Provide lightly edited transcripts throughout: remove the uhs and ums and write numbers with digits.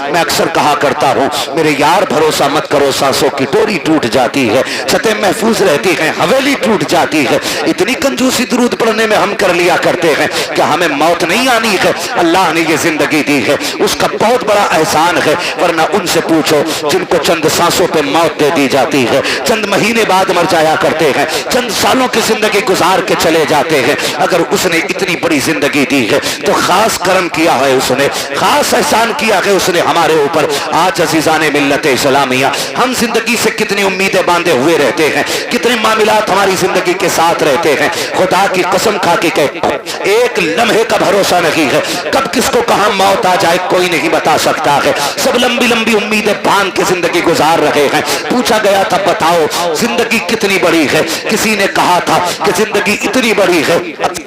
मैं अक्सर कहा करता हूँ, मेरे यार भरोसा मत करो, सांसों की डोरी टूट जाती है, छतें महफूज रहती हैं, हवेली टूट जाती है। इतनी कंजूसी दुरूद पढ़ने में हम कर लिया करते हैं कि हमें मौत नहीं आनी है, अल्लाह ने ये जिंदगी दी है, उसका बहुत बड़ा एहसान है। वरना उनसे पूछो जिनको चंद सांसों पे मौत दे दी जाती है, चंद महीने बाद मर जाया करते हैं, चंद सालों की जिंदगी गुजार के चले जाते हैं। अगर उसने इतनी बड़ी जिंदगी दी है तो खास करम किया है उसने, खास एहसान किया है उसने हमारे ऊपर। आज अजीजाने मिल्लत इस्लामिया, हम जिंदगी से कितनी उम्मीदें बांधे हुए रहते हैं, कितने मामलात हमारी जिंदगी के साथ रहते हैं। खुदा की कसम खा के कहता हूं, एक लम्हे का भरोसा नहीं है, कब किसको कहां मौत आ जाए कोई नहीं बता सकता है। सब लंबी लंबी उम्मीदें बांध के जिंदगी गुजार रहे हैं। पूछा गया था बताओ जिंदगी कितनी बड़ी है, किसी ने कहा था कि जिंदगी इतनी बड़ी है,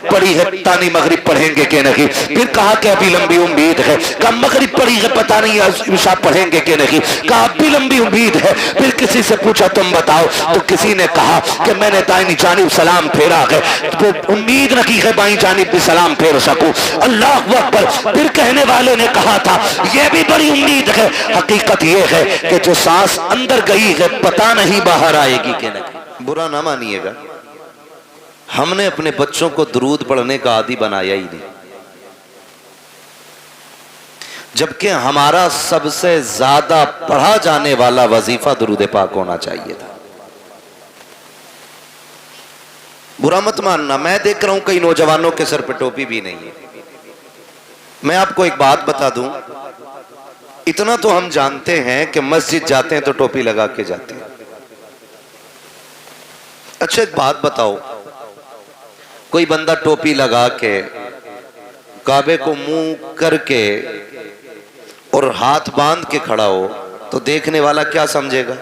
पड़ी है तानी मगरिब पढ़ेंगे कि नहीं, फिर कहा कि अभी लंबी उम्मीद है, कहा मगरिब पड़ी है पता नहीं इशा पढ़ेंगे कि नहीं, कहा अभी लंबी उम्मीद है। फिर किसी से पूछा तुम बताओ, तो किसी ने कहा कि मैंने दाहिनी जानिब सलाम फेरा है, तो उम्मीद रखी है बाईं जानिब भी सलाम फेर सकूं। अल्लाह अकबर। फिर कहने वाले ने कहा था यह भी बड़ी उम्मीद है, हकीकत यह है कि जो सांस अंदर गई है पता नहीं बाहर आएगी कि नहीं। बुरा ना मानिएगा, हमने अपने बच्चों को दुरूद पढ़ने का आदी बनाया ही नहीं, जबकि हमारा सबसे ज्यादा पढ़ा जाने वाला वजीफा दुरूद पाक होना चाहिए था। बुरा मत मानना, मैं देख रहा हूं कई नौजवानों के सर पे टोपी भी नहीं है। मैं आपको एक बात बता दूं, इतना तो हम जानते हैं कि मस्जिद जाते हैं तो टोपी लगा के जाते हैं। अच्छा एक बात बताओ, कोई बंदा टोपी लगा के काबे को मुंह करके और हाथ बांध के खड़ा हो तो देखने वाला क्या समझेगा?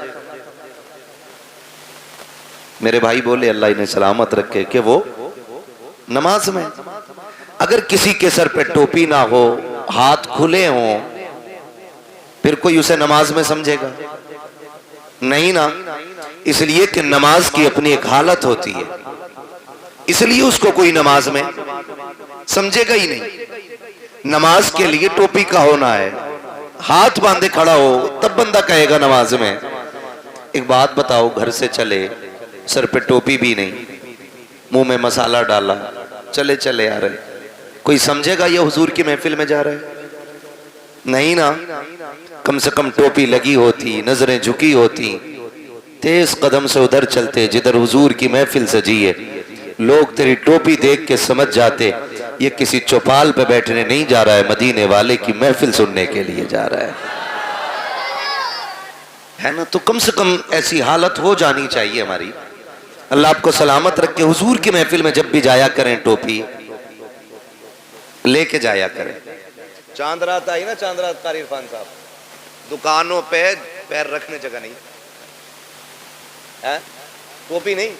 मेरे भाई बोले अल्लाह इन्हें सलामत रखे कि वो नमाज में। अगर किसी के सर पे टोपी ना हो, हाथ खुले हों, फिर कोई उसे नमाज में समझेगा? नहीं ना, इसलिए कि नमाज की अपनी एक हालत होती है, इसलिए उसको कोई नमाज में समझेगा ही नहीं। नमाज के लिए टोपी का होना है, हाथ बांधे खड़ा हो तब बंदा कहेगा नमाज में। एक बात बताओ, घर से चले, सर पे टोपी भी नहीं, मुंह में मसाला डाला, चले चले आ रहे, कोई समझेगा ये हुजूर की महफिल में जा रहे? नहीं ना। कम से कम टोपी लगी होती, नजरें झुकी होती, तेज कदम से उधर चलते जिधर हुजूर की महफिल सजी है, लोग तेरी टोपी देख के समझ जाते ये किसी चौपाल पे बैठने नहीं जा रहा है, मदीने वाले की महफिल सुनने के लिए जा रहा है ना। तो कम से कम ऐसी हालत हो जानी चाहिए हमारी। अल्लाह आपको सलामत रखे। हुजूर की महफिल में जब भी जाया करें टोपी लेके जाया करें। चांद रात आई ना, चांद रात कारी इरफान साहब, दुकानों पे पैर रखने जगह नहीं है, टोपी नहीं।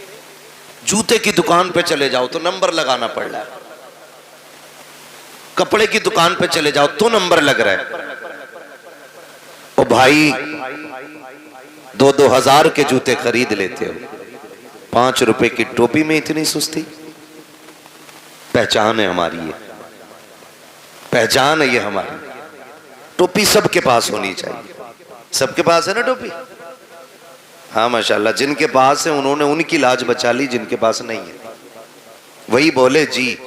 जूते की दुकान पे चले जाओ तो नंबर लगाना पड़ रहा है, कपड़े की दुकान पे चले जाओ तो नंबर लग रहा है। ओ भाई 2-2 हजार के जूते खरीद लेते हो, 5 रुपए की टोपी में इतनी सुस्ती? पहचान है हमारी, ये पहचान है ये हमारी। टोपी सबके पास होनी चाहिए। सबके पास है ना टोपी? हाँ माशाल्लाह, जिनके पास है उन्होंने उनकी लाज बचा ली, जिनके पास नहीं है वही बोले जी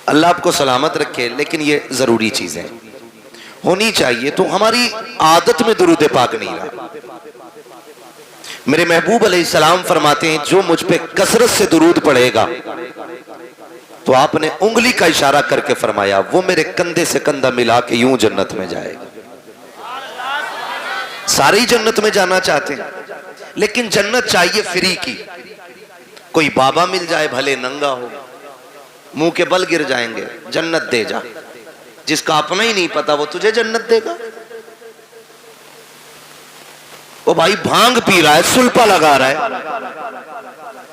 अल्लाह आपको सलामत रखे। लेकिन ये जरूरी चीजें होनी चाहिए। तो हमारी आदत में दुरूद पाक नहीं रहा। मेरे महबूब अलैहिस्सलाम फरमाते हैं जो मुझ पे कसरत से दुरूद पढ़ेगा, तो आपने उंगली का इशारा करके फरमाया वो मेरे कंधे से कंधा मिला के यूं जन्नत में जाएगा। सारी जन्नत में जाना चाहते हैं, लेकिन जन्नत चाहिए फ्री की। कोई बाबा मिल जाए भले नंगा हो, मुंह के बल गिर जाएंगे, जन्नत दे जा। जिसका अपना ही नहीं पता वो तुझे जन्नत देगा? वो भाई भांग पी रहा है, सुल्पा लगा रहा है,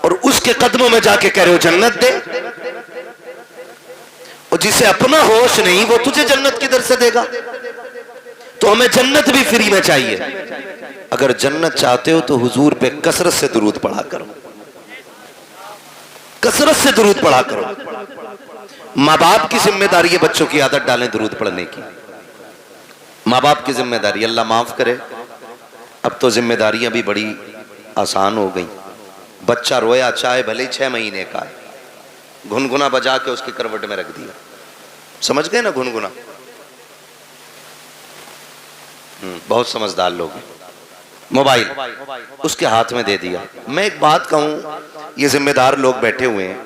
और उसके कदमों में जाके कह रहे हो जन्नत दे। और जिसे अपना होश नहीं वो तुझे जन्नत किधर से देगा? तो हमें जन्नत भी फ्री में चाहिए। अगर जन्नत चाहते हो तो हुजूर पे कसरत से दुरूद पढ़ा करो, कसरत से दुरूद पढ़ा करो। माँ बाप की जिम्मेदारी है बच्चों की आदत डालें दुरूद पढ़ने की। माँ बाप की जिम्मेदारी, अल्लाह माफ करे, अब तो जिम्मेदारियां भी बड़ी आसान हो गई। बच्चा रोया चाहे भले ही 6 महीने का है, घुनघुना बजा के उसकी करवट में रख दिया, समझ गए ना घुनघुना? बहुत समझदार लोग हैं। मोबाइल उसके हाथ में दे दिया। मैं एक बात कहूं, ये जिम्मेदार लोग बैठे हुए हैं,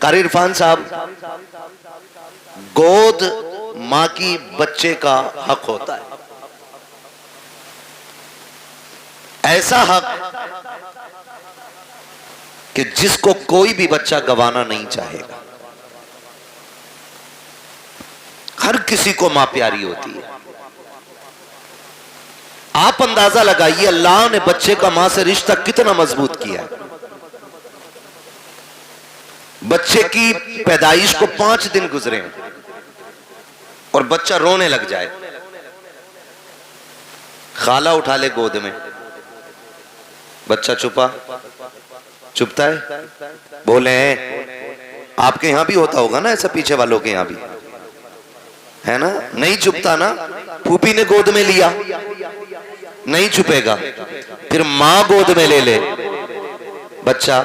कारी इरफान साहब, गोद मां की बच्चे का हक होता है, ऐसा हक कि जिसको कोई भी बच्चा गंवाना नहीं चाहेगा। हर किसी को मां प्यारी होती है। आप अंदाजा लगाइए अल्लाह ने बच्चे का मां से रिश्ता कितना मजबूत किया है। बच्चे की पैदाइश को 5 दिन गुजरे हैं और बच्चा रोने लग जाए, खाला उठा ले गोद में, बच्चा चुपता है। बोले आपके यहां भी होता होगा ना ऐसा, पीछे वालों के यहां भी है ना? नहीं चुपता ना, फूफी ने गोद में लिया, नहीं चुपेगा, फिर मां गोद में ले ले, बच्चा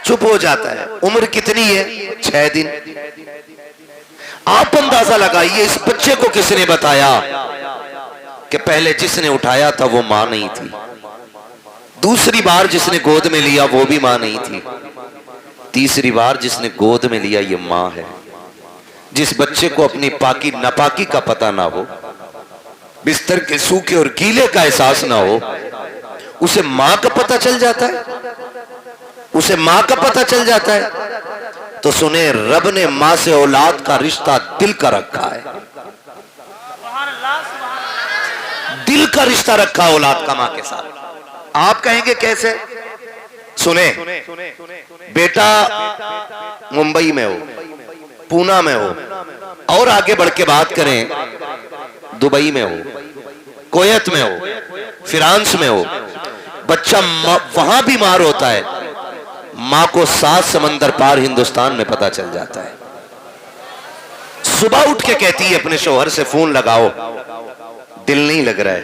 चुप हो जाता है। उम्र कितनी है? 6 दिन। आप अंदाजा लगाइए इस बच्चे को किसने बताया कि पहले जिसने उठाया था वो मां नहीं थी, दूसरी बार जिसने गोद में लिया वो भी मां नहीं थी, तीसरी बार जिसने गोद में लिया ये मां है। जिस बच्चे को अपनी पाकी नापाकी का पता ना हो, बिस्तर के सूखे और गीले का एहसास ना हो, उसे मां का पता चल जाता है, उसे मां का पता चल जाता है। तो सुने, रब ने मां से औलाद का रिश्ता दिल का रखा है, दिल का रिश्ता रखा औलाद का मां के साथ। आप कहेंगे कैसे? सुने, बेटा मुंबई में हो, पूना में हो, और आगे बढ़ के बात करें दुबई में हो, कुवैत में हो, फ्रांस में हो, बच्चा वहां बीमार होता है, मां को 7 समंदर पार हिंदुस्तान में पता चल जाता है। सुबह उठ के कहती है अपने शौहर से, फोन लगाओ, दिल नहीं लग रहा है,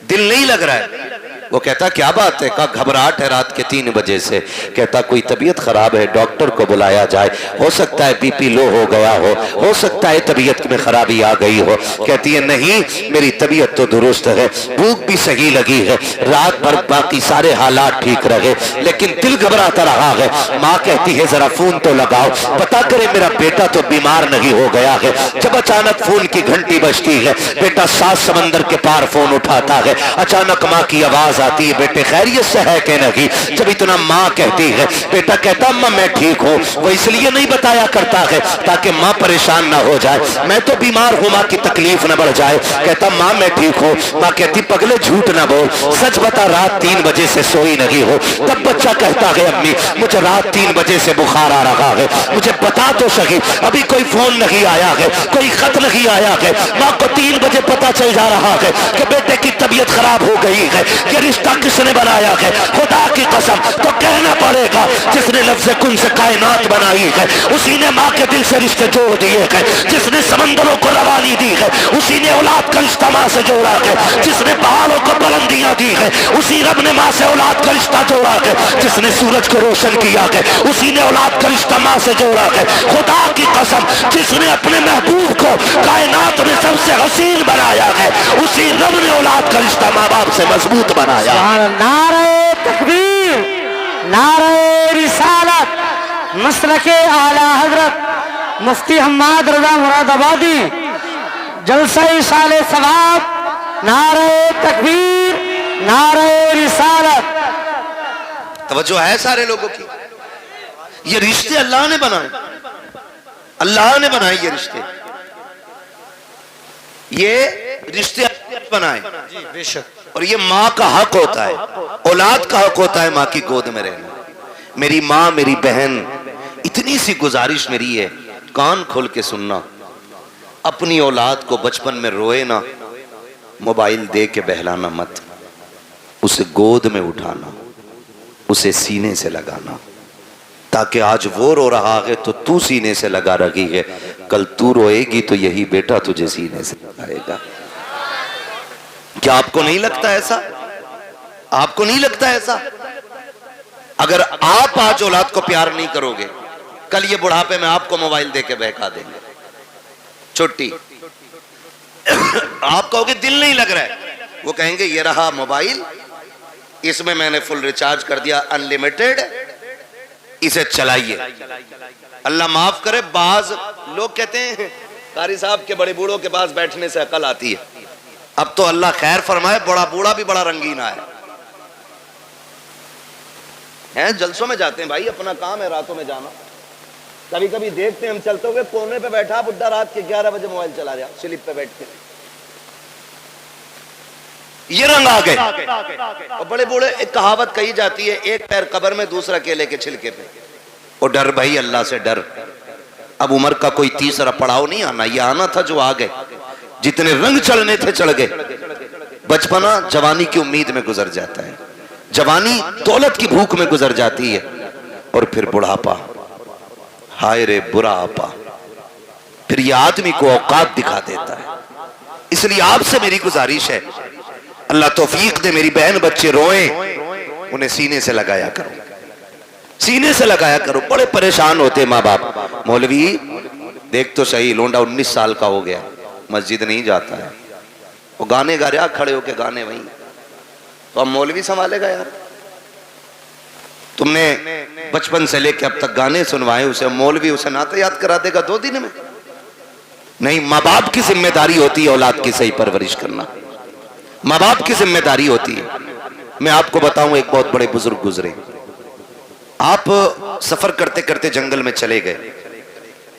दिल नहीं लग रहा है। वो कहता क्या बात है? कहा घबराहट है रात के 3 बजे से। कहता कोई तबीयत खराब है, डॉक्टर को बुलाया जाए, हो सकता है बीपी लो हो गया हो सकता है तबीयत में खराबी आ गई हो। कहती है नहीं, मेरी तबीयत तो दुरुस्त है, भूख भी सही लगी है, रात भर बाकी सारे हालात ठीक रहे, लेकिन दिल घबराता रहा है। माँ कहती है जरा फोन तो लगाओ, पता करे मेरा बेटा तो बीमार नहीं हो गया है। जब अचानक फोन की घंटी बजती है, बेटा 7 समंदर के पार फोन उठाता है। अचानक माँ की आवाज आती है, बेटे खैरियत से है कि नहीं? जब इतना माँ कहती है, बेटा कहता अम्मा मैं ठीक हूँ। वो इसलिए नहीं बताया करता है ताकि माँ परेशान ना हो जाए, मैं तो बीमार हूँ, माँ की तकलीफ न बढ़ जाए। कहता माँ मैं ठीक हूँ। माँ कहती पगले झूठ ना बोल, सच बता रात 3 बजे से सोई नहीं हो। तब बच्चा कहता है अम्मी मुझे रात 3 बजे से बुखार आ रहा है, मुझे बता तो सही, अभी कोई फोन नहीं आया है, कोई खत नहीं आया है। माँ को 3 बजे पता चल जा रहा है कि बेटे की तबीयत खराब हो गई है। ये रिश्ता किसने बनाया है? खुदा की कसम तो कहना पड़ेगा जिसने लफ्ज़ कुन से कायनात बनाई है, उसी ने माँ के दिल से रिश्ते जोड़ दिए हैं। जिसने समंदरों को रवानी दी है, उसी ने औलाद का रिश्ता माँ से जोड़ा है। जिसने पहाड़ों को बुलंदियां दी है, उसी रब ने माँ से औलाद का रिश्ता जोड़ा है। जिसने सूरज को रोशन किया है, उसी ने औलाद का रिश्ता माँ से जोड़ा है। खुदा की कसम जिसने अपने महबूब को कायनात में सबसे हसीन बनाया है, उसी रब ने औलाद का रिश्ता माँ बाप से मजबूत बनाया। नारे तकबीर, नारे रिसालत, मसलके आला हजरत मुफ्ती हम्माद रजा मुरादाबादी, जलसा साले सवाब, नारे तकबीर, नारे रिसालत। तवज्जो है सारे लोगों की? ये रिश्ते अल्लाह ने बनाए, अल्लाह ने बनाए ये रिश्ते, ये रिश्ते बनाए बेशक। और ये माँ का हक होता है, औलाद का हक होता है माँ की गोद में रहना। मेरी माँ मेरी बहन, इतनी सी गुजारिश मेरी है, कान खोल के सुनना, अपनी औलाद को बचपन में रोए ना, मोबाइल दे के बहलाना मत, उसे गोद में उठाना, उसे सीने से लगाना, ताकि आज वो रो रहा है तो तू सीने से लगा रही है, कल तू रोएगी तो यही बेटा तुझे सीने से लगाएगा। क्या आपको नहीं लगता ऐसा? आपको नहीं लगता ऐसा? अगर आप आज औलाद को प्यार नहीं करोगे, कल ये बुढ़ापे में आपको मोबाइल देके बहका देंगे, छुट्टी। आप कहोगे दिल नहीं लग रहा है, वो कहेंगे ये रहा मोबाइल, इसमें मैंने फुल रिचार्ज कर दिया, अनलिमिटेड, इसे चलाइए। अल्लाह माफ करे, बाज लोग कहते हैं कारी साहब के बड़े बूढ़ों के पास बैठने से अकल आती है। अब तो अल्लाह खैर फरमाए, बड़ा बूढ़ा भी बड़ा रंगीना है, जलसों में जाते हैं भाई, अपना काम है रातों में जाना। कभी कभी देखते हैं हम चलते हुए, कोने पे बैठा बुड्ढा रात के 11 बजे मोबाइल चला रहा, स्लिप पे बैठ के। ये रंग आ गए। और बड़े बूढ़े, एक कहावत कही जाती है, एक पैर कब्र में दूसरा केले के छिलके पे। और डर भाई, अल्लाह से डर। अब उम्र का कोई तीसरा पड़ाव नहीं आना, ये आना था जो आ गए। जितने रंग चढ़ने थे चढ़ गए। बचपना जवानी की उम्मीद में गुजर जाता है, जवानी दौलत की भूख में गुजर जाती है, और फिर बुढ़ापा, हाय रे बुरा आपा, फिर ये आदमी को औकात दिखा देता है। इसलिए आपसे मेरी गुजारिश है, अल्लाह तौफीक दे, मेरी बहन बच्चे रोए, उन्हें सीने से लगाया करो, सीने से लगाया करो। बड़े परेशान होते माँ बाप, मौलवी देख तो सही, लोंडा 19 साल का हो गया, मस्जिद नहीं जाता है, वो गाने गा रहा, खड़े होके गाने वहीं, तो अब मौलवी संभालेगा यार? तुमने बचपन से लेके अब तक गाने सुनवाए उसे, मौलवी उसे नाते याद करा देगा 2 दिन में? नहीं, माँ बाप की जिम्मेदारी होती है औलाद की सही परवरिश करना, माँ बाप की जिम्मेदारी होती है। मैं आपको बताऊं, एक बहुत बड़े बुजुर्ग गुजरे, आप सफर करते करते जंगल में चले गए,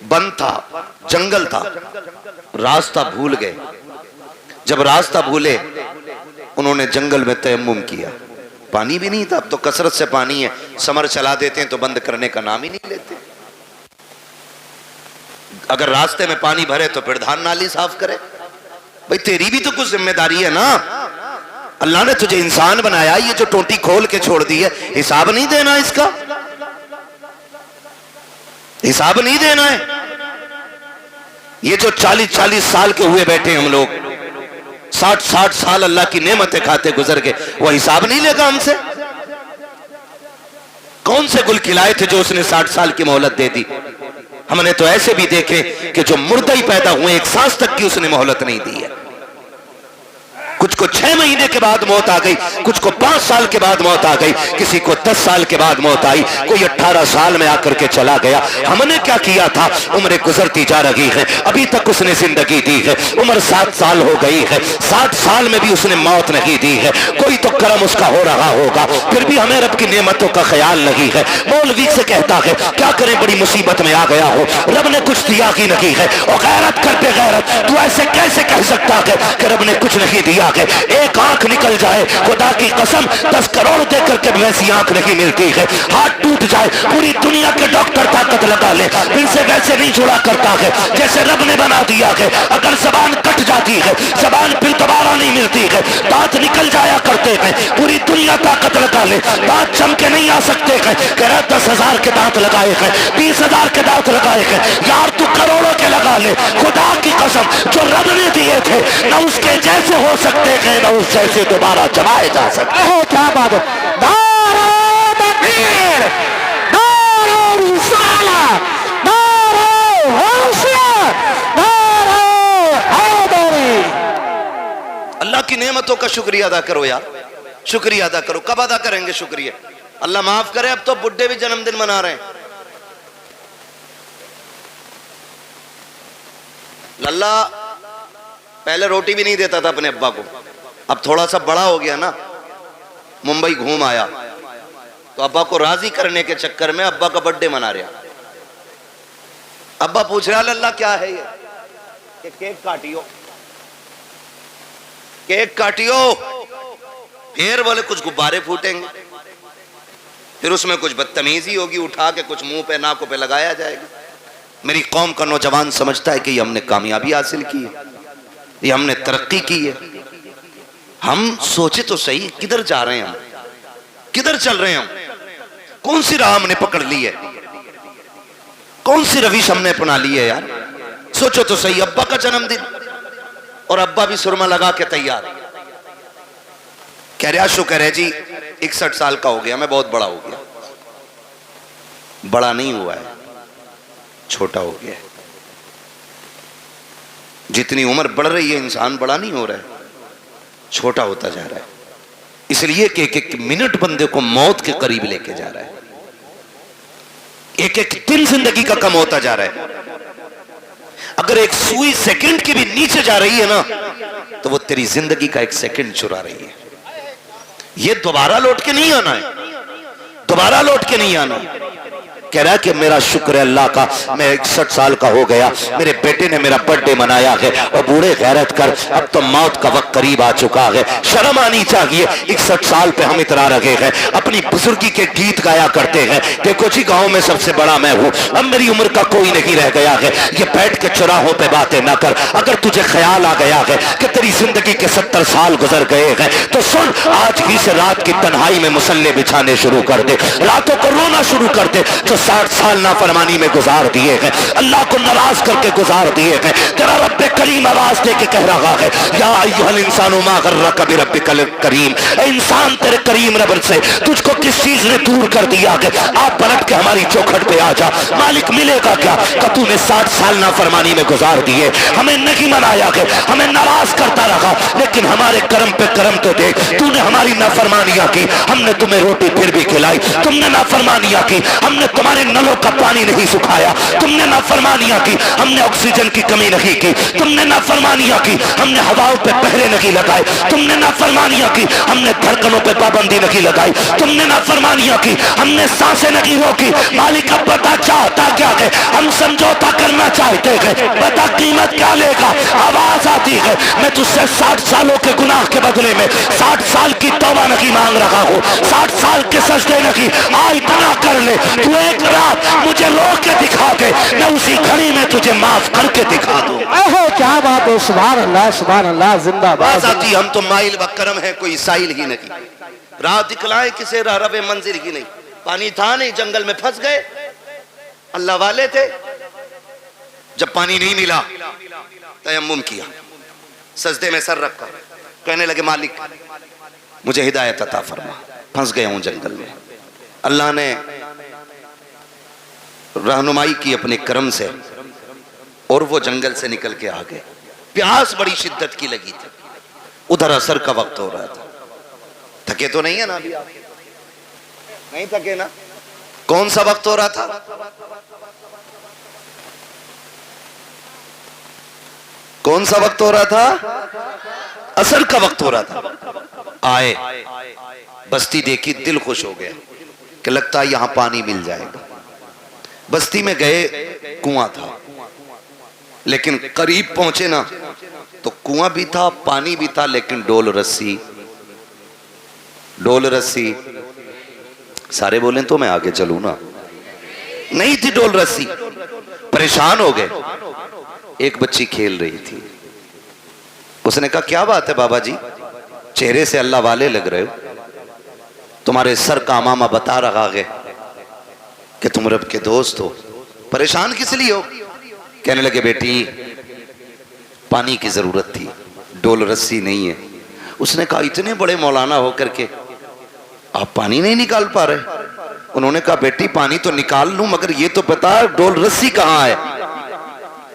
बंद था, जंगल था, रास्ता भूल गए। जब रास्ता भूले, उन्होंने जंगल में तयम्मुम किया, पानी भी नहीं था, अब तो कसरत से पानी है, समर चला देते हैं तो बंद करने का नाम ही नहीं लेते। अगर रास्ते में पानी भरे तो फिर धान नाली साफ करे। भाई तेरी भी तो कुछ जिम्मेदारी है ना, अल्लाह ने तुझे इंसान बनाया, ये जो टोटी खोल के छोड़ दी है, हिसाब नहीं देना इसका, हिसाब नहीं देना है। ये जो 40-40 साल के हुए बैठे हम लोग, 60-60 साल अल्लाह की नेमतें खाते गुजर गए, वो हिसाब नहीं लेगा हमसे? कौन से गुल खिलाए थे जो उसने 60 साल की मोहलत दे दी? हमने तो ऐसे भी देखे कि जो मुर्दा ही पैदा हुए, एक सांस तक की उसने मोहलत नहीं दी है। कुछ को 6 महीने के बाद मौत आ गई, कुछ को 5 साल के बाद मौत आ गई, किसी को 10 साल के बाद मौत आई, कोई 18 साल में आकर के चला गया। हमने क्या किया था? उम्र गुजरती जा रही है, अभी तक उसने जिंदगी दी है, उम्र 7 साल हो गई है, 60 साल में भी उसने मौत नहीं दी है। कोई तो करम उसका हो रहा होगा, फिर भी हमें रब की नेमतों का ख्याल नहीं है। मौलवी से कहता है क्या करें, बड़ी मुसीबत में आ गया हो, रब ने कुछ दिया ही नहीं है। और गैरत कर पे गैरत, तू ऐसे कैसे कह सकता है कि रब ने कुछ नहीं दिया? एक आंख निकल जाए, खुदा की कसम 10 करोड़ दे करके वैसी आंख नहीं मिलती है। हाथ टूट जाए, पूरी दुनिया के डॉक्टर ताकत लगा ले, फिर से वैसे नहीं जुड़ा करता है जैसे रब ने बना दिया है। अगर जबान कट जाती है, जबान फिर दोबारा नहीं मिलती है, दांत निकल जाया करते हैं, पूरी दुनिया ताकत लगा ले, दांत चमके नहीं आ सकते हैं। कह रहा 10,000 के दांत लगाए हैं, 20,000 के दांत लगाए हैं, यार तू करोड़ों के लगा ले, खुदा की कसम जो रब ने दिए थे ना उसके जैसे हो सकते हैं, ना उस जैसे दोबारा जमाए जा सकते हैं। क्या बात है, नारे तकबीर, नारे रिसालत, नारे हैसियत, नारे हैदरी। अल्लाह की नेमतों का शुक्रिया अदा करो यार, शुक्रिया अदा करो। कब अदा करेंगे शुक्रिया? अल्लाह माफ करे, अब तो बुड्ढे भी जन्मदिन मना रहे हैं। लल्ला पहले रोटी भी नहीं देता था अपने अब्बा को, अब थोड़ा सा बड़ा हो गया ना, मुंबई घूम आया तो अब्बा को राजी करने के चक्कर में अब्बा का बर्थडे मना रहा। अब्बा पूछ रहा लल्ला क्या है ये? कि केक काटियो, केक काटियो। फिर बोले कुछ गुब्बारे फूटेंगे, फिर उसमें कुछ बदतमीजी होगी, उठा के कुछ मुंह पे नाकों पे लगाया जाएगा। मेरी कौम का नौजवान समझता है कि ये हमने कामयाबी हासिल की है, ये हमने तरक्की की है। हम सोचे तो सही, किधर जा रहे हैं हम, किधर चल रहे हैं हम, कौन सी राह हमने पकड़ ली है? कौन सी रविश हमने अपना ली है यार। सोचो तो सही, अब्बा का जन्मदिन और अब्बा भी सुरमा लगा के तैयार। कह रहे आशु, कह रहे जी 61 साल का हो गया, मैं बहुत बड़ा हो गया। बड़ा नहीं हुआ है, छोटा हो गया है। जितनी उम्र बढ़ रही है इंसान बड़ा नहीं हो रहा है, छोटा होता जा रहा है। इसलिए कि एक एक मिनट बंदे को मौत के करीब लेके जा रहा है, एक एक दिन जिंदगी का कम होता जा रहा है। अगर एक सुई सेकंड की भी नीचे जा रही है ना, तो वो तेरी जिंदगी का एक सेकंड चुरा रही है। ये दोबारा लौट के नहीं आना है, दोबारा लौट के नहीं आना। कह रहा है कि मेरा शुक्र है अल्लाह का, मैं 61 साल का हो गया, मेरे बेटे ने मेरा बर्थडे मनाया है। और बूढ़े गैरत कर, अब तो मौत का वक्त करीब आ चुका है, शर्म आनी चाहिए। 61 साल पे हम इतरा रहे हैं, अपनी बुजुर्गी के गीत गाया करते हैं। देखो जी गांव में सबसे बड़ा मैं हूं, अब मेरी उम्र का कोई नहीं रह गया है। ये बैठ के चौराहों पे बातें ना कर। अगर तुझे ख्याल आ गया है कि तेरी जिंदगी के 70 साल गुजर गए हैं, तो सुन, आज ही से रात की तन्हाई में मुसल्ले बिछाने शुरू कर दे, रातों को रोना शुरू कर दे। जो 60 साल नाफरमानी में गुजार दिए हैं, अल्लाह को नाराज करके गुजार दिए हैं, तेरा रब करीम आवाज दे के कह रहा है, या अय्युहल इंसानु मा गर्रक बिरब्बिकल करीम। इंसान, तेरे करीम रब से तुझको किस चीज ने दूर कर दिया है? आप पलट के हमारी चौखट पे आ जा, मालिक मिलेगा क्या? कि तूने 60 साल नाफरमानी में गुजार दिए, हमें नहीं मनाया है, हमें नाराज करता रहा, लेकिन हमारे कर्म पे कर्म तो देख। तूने हमारी नाफरमानियां की, हमने तुम्हें रोटी फिर भी खिलाई। तुमने नाफरमानियां की, हमने तुम्हारे नलों का पानी नहीं सुखाया। तुमने नाफरमानियां की, हमने ऑक्सीजन की कमी नहीं की। तुमने नाफरमानियां की, हमने हवाओं पे पहरे नहीं लगाए। तुमने नाफरमानियां की, हमने धड़कनों पे पाबंदी नहीं लगाई। तुमने नाफरमानियां की, हमने सांसें नहीं रोकी। मालिक अब बता चाहता क्या है? हम समझौता करना चाहते हैं, बता कीमत क्या लेगा? आवाज आती है, मैं तुझसे 60 सालों के गुनाह के बदले में 60 साल की तौबा नहीं मांग रहा हूँ, 60 साल के सजदे नहीं। आ इतना कर ले, तू एक रात मुझे रो के दिखा के, मैं उसी घड़ी में तुझे माफ करके दिखा दूं। क्या बात है, सुभान अल्लाह, सुभान अल्लाह, जिंदाबाद। हम तो माइल बकरम है, कोई साइल ही नहीं। रात दिखलाए किसे रवे मंजिल ही नहीं। पानी था नहीं, जंगल में फंस गए, अल्लाह वाले थे। जब पानी नहीं मिला, तयम्मुम किया, सजदे में सर रखा, कहने लगे मालिक मुझे हिदायत अता फरमा, फंस गया हूं जंगल में। अल्लाह ने रहनुमाई की अपने कर्म से, और वो जंगल से निकल के आ गए। प्यास बड़ी शिद्दत की लगी थी, उधर असर का वक्त हो रहा था। थके तो नहीं है ना अभी आप? नहीं थके ना? कौन सा वक्त हो रहा था? कौन सा वक्त हो रहा था? असर का वक्त हो रहा था। आए, बस्ती देखी, दिल खुश हो गया कि लगता है यहां पानी मिल जाएगा। बस्ती में गए, कुआं था, लेकिन करीब पहुंचे ना तो कुआं भी था, पानी भी था, लेकिन डोल रस्सी। डोल रस्सी, सारे बोले तो मैं आगे चलूं ना, नहीं थी डोल रस्सी। परेशान हो गए। एक बच्ची खेल रही थी, उसने कहा क्या बात है बाबा जी, चेहरे से अल्लाह वाले लग रहे हो, तुम्हारे सर का मामा बता रहा है कि तुम रब के दोस्त हो, परेशान किस लिए हो? कहने लगे बेटी पानी की जरूरत थी, डोल रस्सी नहीं है। उसने कहा इतने बड़े मौलाना होकर के आप पानी नहीं निकाल पा रहे? उन्होंने कहा बेटी पानी तो निकाल लूं, मगर ये तो बता डोल रस्सी कहाँ है?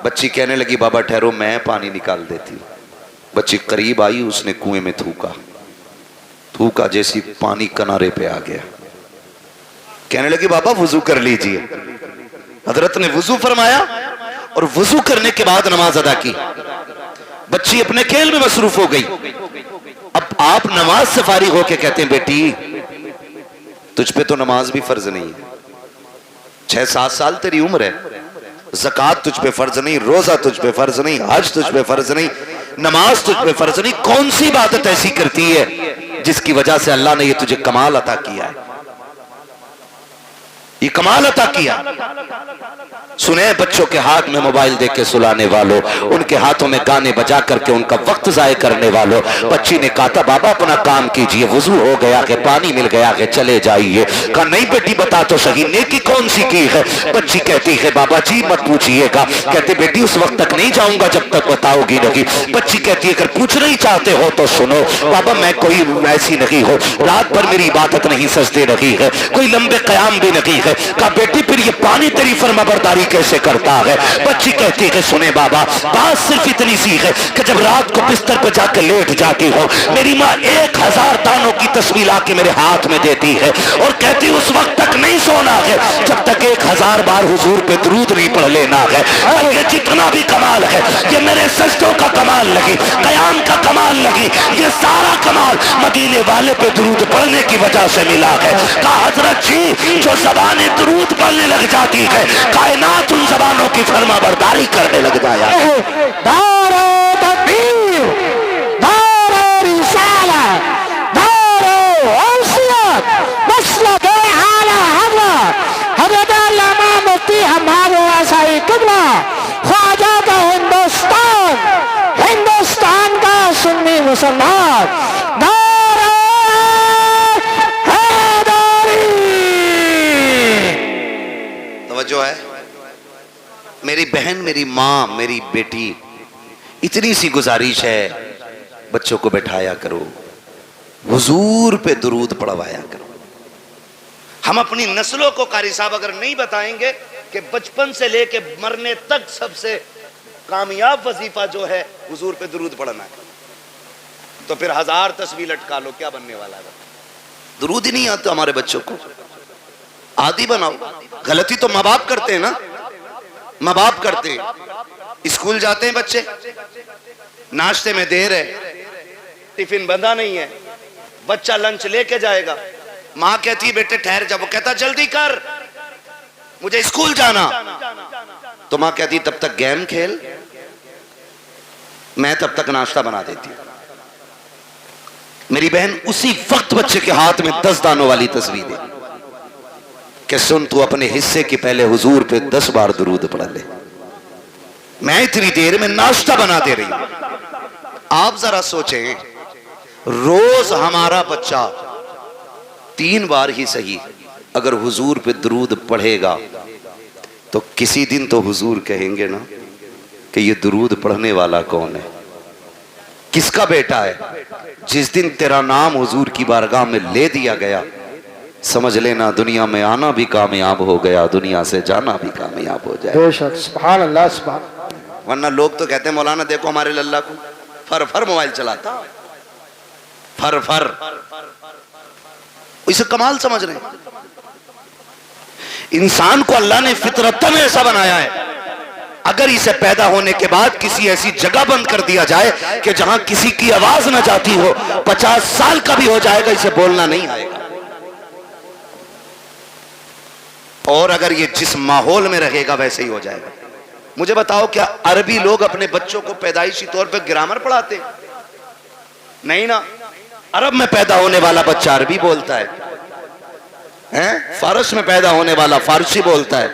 बच्ची कहने लगी बाबा ठहरो, मैं पानी निकाल देती। बच्ची करीब आई, उसने कुएं में थूका, थूका जैसी पानी किनारे पे आ गया। कहने लगी बाबा वुजू कर लीजिए। हजरत ने वुजू फरमाया और वुजू करने के बाद नमाज अदा की। बच्ची अपने खेल में मसरूफ हो गई। अब आप नमाज से फारिग होके कहते हैं बेटी तुझ पे तो नमाज भी फर्ज नहीं है, 6-7 साल तेरी उम्र है, ज़कात तुझ पे फर्ज नहीं, रोजा तुझ पे फर्ज नहीं, हज तुझ पे फर्ज नहीं, नमाज तुझ पे फर्ज नहीं। कौन सी इबादत ऐसी करती है जिसकी वजह से अल्लाह ने ये तुझे कमाल अता किया है? ये कमाल अता किया। सुने बच्चों के हाथ में मोबाइल देख के सुलाने वालों, उनके हाथों में गाने बजा करके उनका वक्त जाय करने वालों। बच्ची ने कहा था बाबा अपना काम कीजिए, वजू हो गया कि पानी मिल गया कि चले जाइए। कहा नहीं बेटी बता तो सही नेकी कौन सी की है। बच्ची कहती है बाबा जी मत पूछिएगा। कहते बेटी उस वक्त तक नहीं जाऊंगा जब तक बताओगी नहीं। बच्ची कहती है अगर पूछना ही चाहते हो तो सुनो बाबा, मैं कोई ऐसी नहीं हो, रात भर मेरी इबादत नहीं सजदे नहीं है, कोई लंबे कयाम भी नहीं है। कहा बेटी फिर ये पानी तेरी फरमाबरदारी कैसे करता है। बच्ची कहती है सुने बाबा, बात सिर्फ इतनी सी है कि जब रात को बिस्तर पर जाकर लेट जाती हो, मेरी माँ 1000 दानों की तस्वीर लाके मेरे हाथ में देती है और कहती उस वक्त तक नहीं सोना है जब तक 1000 बार हुजूर पे दुरूद नहीं पढ़ लेना है। और ये जितना भी कमाल है, ये मेरे सजदों का कमाल लगी, कयाम का कमाल लगी, ये सारा कमाल मदीने वाले पे दुरूद पढ़ने की वजह से मिला है। कहा हजरत जी जो जबानें दुरूद पढ़ने लग जाती है, कायनात उन जबानों की फरमाबरदारी करने लग जाया। दारो तकबीर, दारो रिसाला, दारो औसियत, मसलक आला हज़रत हज़रत अल्लामा मुफ्ती हमारे आसाई किबला ख्वाजा का हिंदुस्तान, हिंदुस्तान का सुन्नी मुसलमान, दारो हैदरी। तवज्जो है मेरी बहन, मेरी माँ, मेरी बेटी, इतनी सी गुजारिश है बच्चों को बैठाया करो, हुजूर पे दुरूद पढ़वाया करो। हम अपनी नस्लों को कारी साहब अगर नहीं बताएंगे कि बचपन से लेके मरने तक सबसे कामयाब वजीफा जो है हुजूर पे दुरूद पढ़ना है, तो फिर 1000 तस्वीर लटका लो, क्या बनने वाला है। दुरूद ही नहीं आता हमारे बच्चों को, आदि बनाओ। गलती तो माँ बाप करते हैं ना, माँ बाप करते। स्कूल जाते हैं बच्चे, नाश्ते में देर है, टिफिन बंधा नहीं है, बच्चा लंच लेके जाएगा, माँ कहती है बेटे ठहर जा, वो कहता जल्दी कर मुझे स्कूल जाना, तो माँ कहती तब तक गेम खेल, मैं तब तक नाश्ता बना देती। मेरी बहन उसी वक्त बच्चे के हाथ में 10 दानों वाली तस्वीर है कि सुन तू अपने हिस्से के पहले हुजूर पे 10 बार दुरूद पढ़ ले, मैं इतनी देर में नाश्ता बना दे रही हूं। आप जरा सोचें, रोज हमारा बच्चा 3 बार ही सही अगर हुजूर पे दुरूद पढ़ेगा तो किसी दिन तो हुजूर कहेंगे ना कि ये दुरूद पढ़ने वाला कौन है, किसका बेटा है। जिस दिन तेरा नाम हुजूर की बारगाह में ले दिया गया, समझ लेना दुनिया में आना भी कामयाब हो गया, दुनिया से जाना भी कामयाब हो जाए। बेशक, सुभान अल्लाह, सुभान। वरना लोग तो कहते हैं मौलाना देखो हमारे लल्ला को फर फर मोबाइल चलाता, फर फर, इसे कमाल समझ रहे हैं। इंसान को अल्लाह ने फितरतन ऐसा बनाया है, अगर इसे पैदा होने के बाद किसी ऐसी जगह बंद कर दिया जाए कि जहां किसी की आवाज न जाती हो, 50 साल का भी हो जाएगा इसे बोलना नहीं आएगा। और अगर ये जिस माहौल में रहेगा वैसे ही हो जाएगा। मुझे बताओ क्या अरबी लोग अपने बच्चों को पैदाइशी तौर पर ग्रामर पढ़ाते हैं? नहीं ना। अरब में पैदा होने वाला बच्चा अरबी बोलता है, फारस में पैदा होने वाला फारसी बोलता है,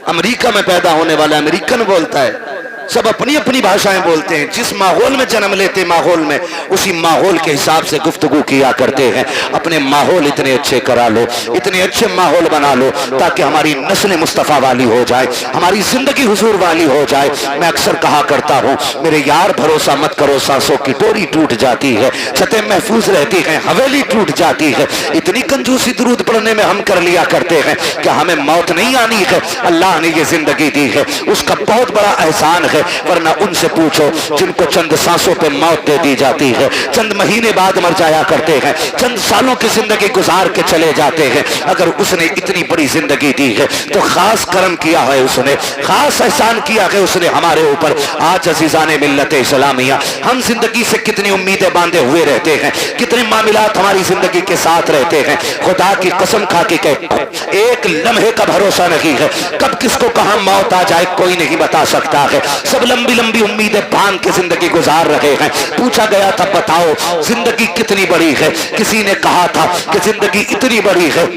अमेरिका में पैदा होने वाला अमेरिकन बोलता है, सब अपनी अपनी भाषाएं बोलते हैं। जिस माहौल में जन्म लेते माहौल में, उसी माहौल के हिसाब से गुफ्तगू किया करते हैं। अपने माहौल इतने अच्छे करा लो, इतने अच्छे माहौल बना लो ताकि हमारी नस्ल मुस्तफ़ा वाली हो जाए, हमारी जिंदगी हुजूर वाली हो जाए। मैं अक्सर कहा करता हूँ मेरे यार भरोसा मत करो, सांसों की डोरी टूट जाती है, छतें महफूज रहती हैं, हवेली टूट जाती है। इतनी कंजूसी दुरूद पढ़ने में हम कर लिया करते हैं कि हमें मौत नहीं आनी है, अल्लाह ने ये जिंदगी दी है, उसका बहुत बड़ा एहसान है। वरना उनसे पूछो जिनको चंद सांसों पे मौत दे दी जाती है, चंद महीने बाद मर जाया करते हैं, चंद सालों की जिंदगी गुजार के चले जाते हैं। अगर उसने इतनी बड़ी जिंदगी दी है तो खास करम किया है उसने, खास एहसान किया है उसने हमारे ऊपर। आज अजीजाने मिल्लत इस्लामिया, हम जिंदगी से कितनी उम्मीदें बांधे हुए रहते हैं, कितने मामलात हमारी जिंदगी के साथ रहते हैं। खुदा की कसम खा के कहते एक लम्हे का भरोसा नहीं है, कब किसको कहां मौत आ जाए कोई नहीं बता सकता है। सब लंबी लंबी उम्मीदें बांध के जिंदगी गुजार रहे हैं। पूछा गया था बताओ जिंदगी कितनी बड़ी है, किसी ने कहा था कि जिंदगी इतनी बड़ी है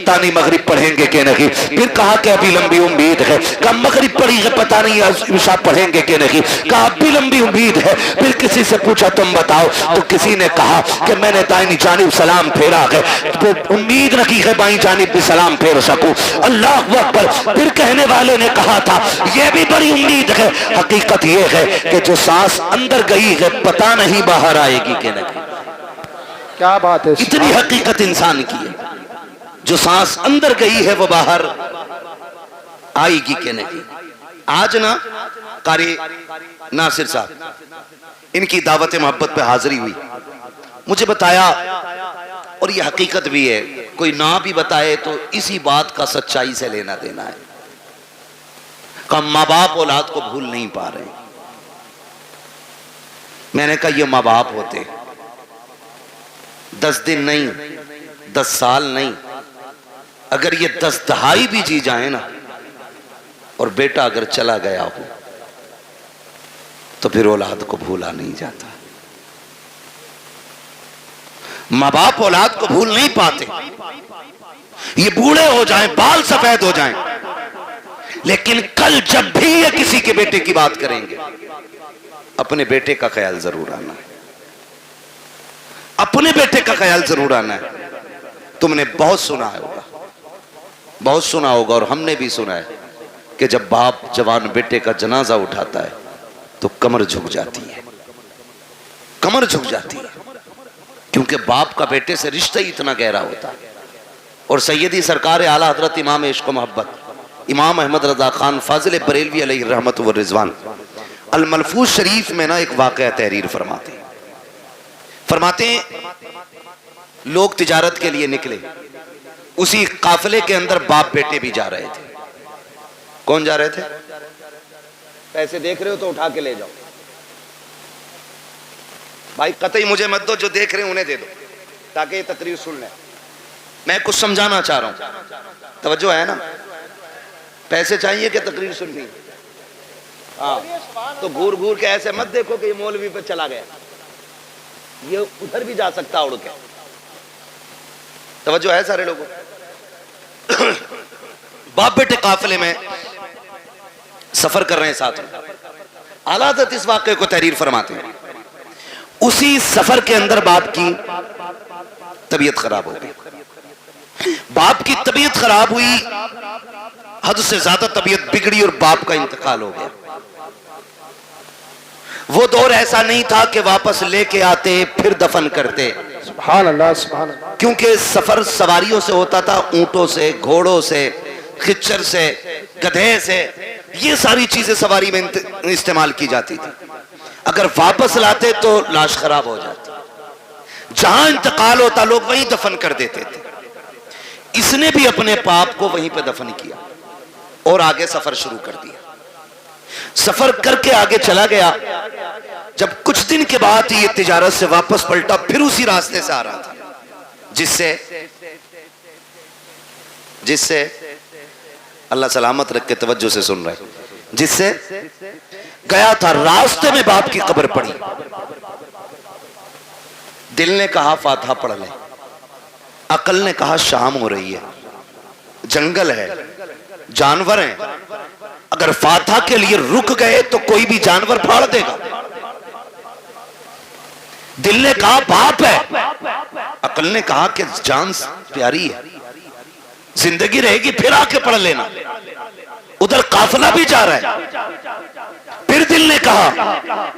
तानी मगरिब पढ़ेंगे कि नहीं। फिर कहा कि अभी लंबी उम्मीद है, कहा मगरिब पढ़ी है पता नहीं इशा पढ़ेंगे कि नहीं, कहा अभी लंबी उम्मीद है। फिर किसी से पूछा तुम बताओ, तो किसी ने कहा कि मैंने दाहिनी जानिब सलाम फेरा है, तो उम्मीद रखी है बाईं जानिब भी सलाम फेर सकूं। अल्लाह अकबर। फिर कहने वाले ने कहा था यह भी बड़ी उम्मीद है, हकीकत यह है कि जो सांस अंदर गई है पता नहीं बाहर आएगी कि नहीं। क्या बात है, इतनी हकीकत इंसान की है, जो सांस अंदर गई है वो बाहर आएगी कि नहीं। आज ना कारी नासिर साहब इनकी दावत मोहब्बत पे हाजिरी हुई, मुझे बताया और ये हकीकत भी है, कोई ना भी बताए तो इसी बात का सच्चाई से लेना देना है। का माँ बाप औलाद को भूल नहीं पा रहे। मैंने कहा ये माँ बाप होते 10 दिन नहीं 10 साल नहीं, अगर ये 10 दहाई भी जी जाए ना और बेटा अगर चला गया हो तो फिर औलाद को भूला नहीं जाता। माँ बाप औलाद को भूल नहीं पाते। ये बूढ़े हो जाएं, बाल सफेद हो जाएं, लेकिन कल जब भी ये किसी के बेटे की बात करेंगे अपने बेटे का ख्याल जरूर आना है, अपने बेटे का ख्याल जरूर आना है। तुमने बहुत सुना होगा, बहुत सुना होगा और हमने भी सुना है कि जब बाप जवान बेटे का जनाजा उठाता है तो कमर झुक जाती है, कमर झुक जाती है, क्योंकि बाप का बेटे से रिश्ता ही इतना गहरा होता है। और सैयदी सरकार आला हजरत इमाम इश्क मोहब्बत इमाम अहमद रजा खान फाजिल बरेलवी अलैहि रहमत व रिजवान अल मलफूज शरीफ में ना एक वाक़या तहरीर फरमाते लोग तिजारत के लिए निकले, उसी काफिले के अंदर बाप बेटे भी जा रहे थे। कौन जा रहे थे? पैसे देख रहे हो तो उठा के ले जाओ भाई, कतई मुझे मत दो, जो देख रहे हैं उन्हें दे दो ताकि ये तकरीर सुन लें। मैं कुछ समझाना चाह रहा हूं, तवज्जो है ना? पैसे चाहिए कि तकरीर सुननी? हाँ, तो घूर घूर के ऐसे मत देखो कि ये मौलवी पे चला गया, ये उधर भी जा सकता उड़ के। तवज्जो है सारे लोगों? बाप बेटे काफिले में सफर कर रहे हैं साथ में। आला हज़रत इस वाक़े को तहरीर फरमाते हैं। उसी सफर के अंदर बाप की तबीयत खराब हो गई। बाप की तबीयत खराब हुई, हद से ज्यादा तबीयत बिगड़ी और बाप का इंतकाल हो गया। वो दौर ऐसा नहीं था कि वापस लेके आते फिर दफन करते, सुभान अल्लाह सुभान अल्लाह। क्योंकि सफर सवारियों से होता था, ऊंटों से, घोड़ों से, खिच्चर से, गधे से, ये सारी चीजें सवारी में इस्तेमाल की जाती थी। अगर वापस लाते तो लाश खराब हो जाती। जहां इंतकाल होता लोग वहीं दफन कर देते थे। इसने भी अपने पाप को वहीं पे दफन किया और आगे सफर शुरू कर दिया। सफर करके आगे चला गया। जब कुछ दिन के बाद ये तिजारत से वापस पलटा, फिर उसी रास्ते से आ रहा था जिससे अल्लाह सलामत रख के तवज्जो से सुन रहे, जिससे गया था। रास्ते में बाप की कब्र पड़ी। दिल ने कहा फातिहा पढ़ ले, अकल ने कहा शाम हो रही है, जंगल है, जानवर हैं, अगर फातिहा के लिए रुक गए तो कोई भी जानवर फाड़ देगा। दिल ने कहा बाप है, अकल ने कहा कि जान प्यारी है, जिंदगी रहेगी फिर आके पढ़ लेना, उधर काफिला भी जा रहा है। फिर दिल ने कहा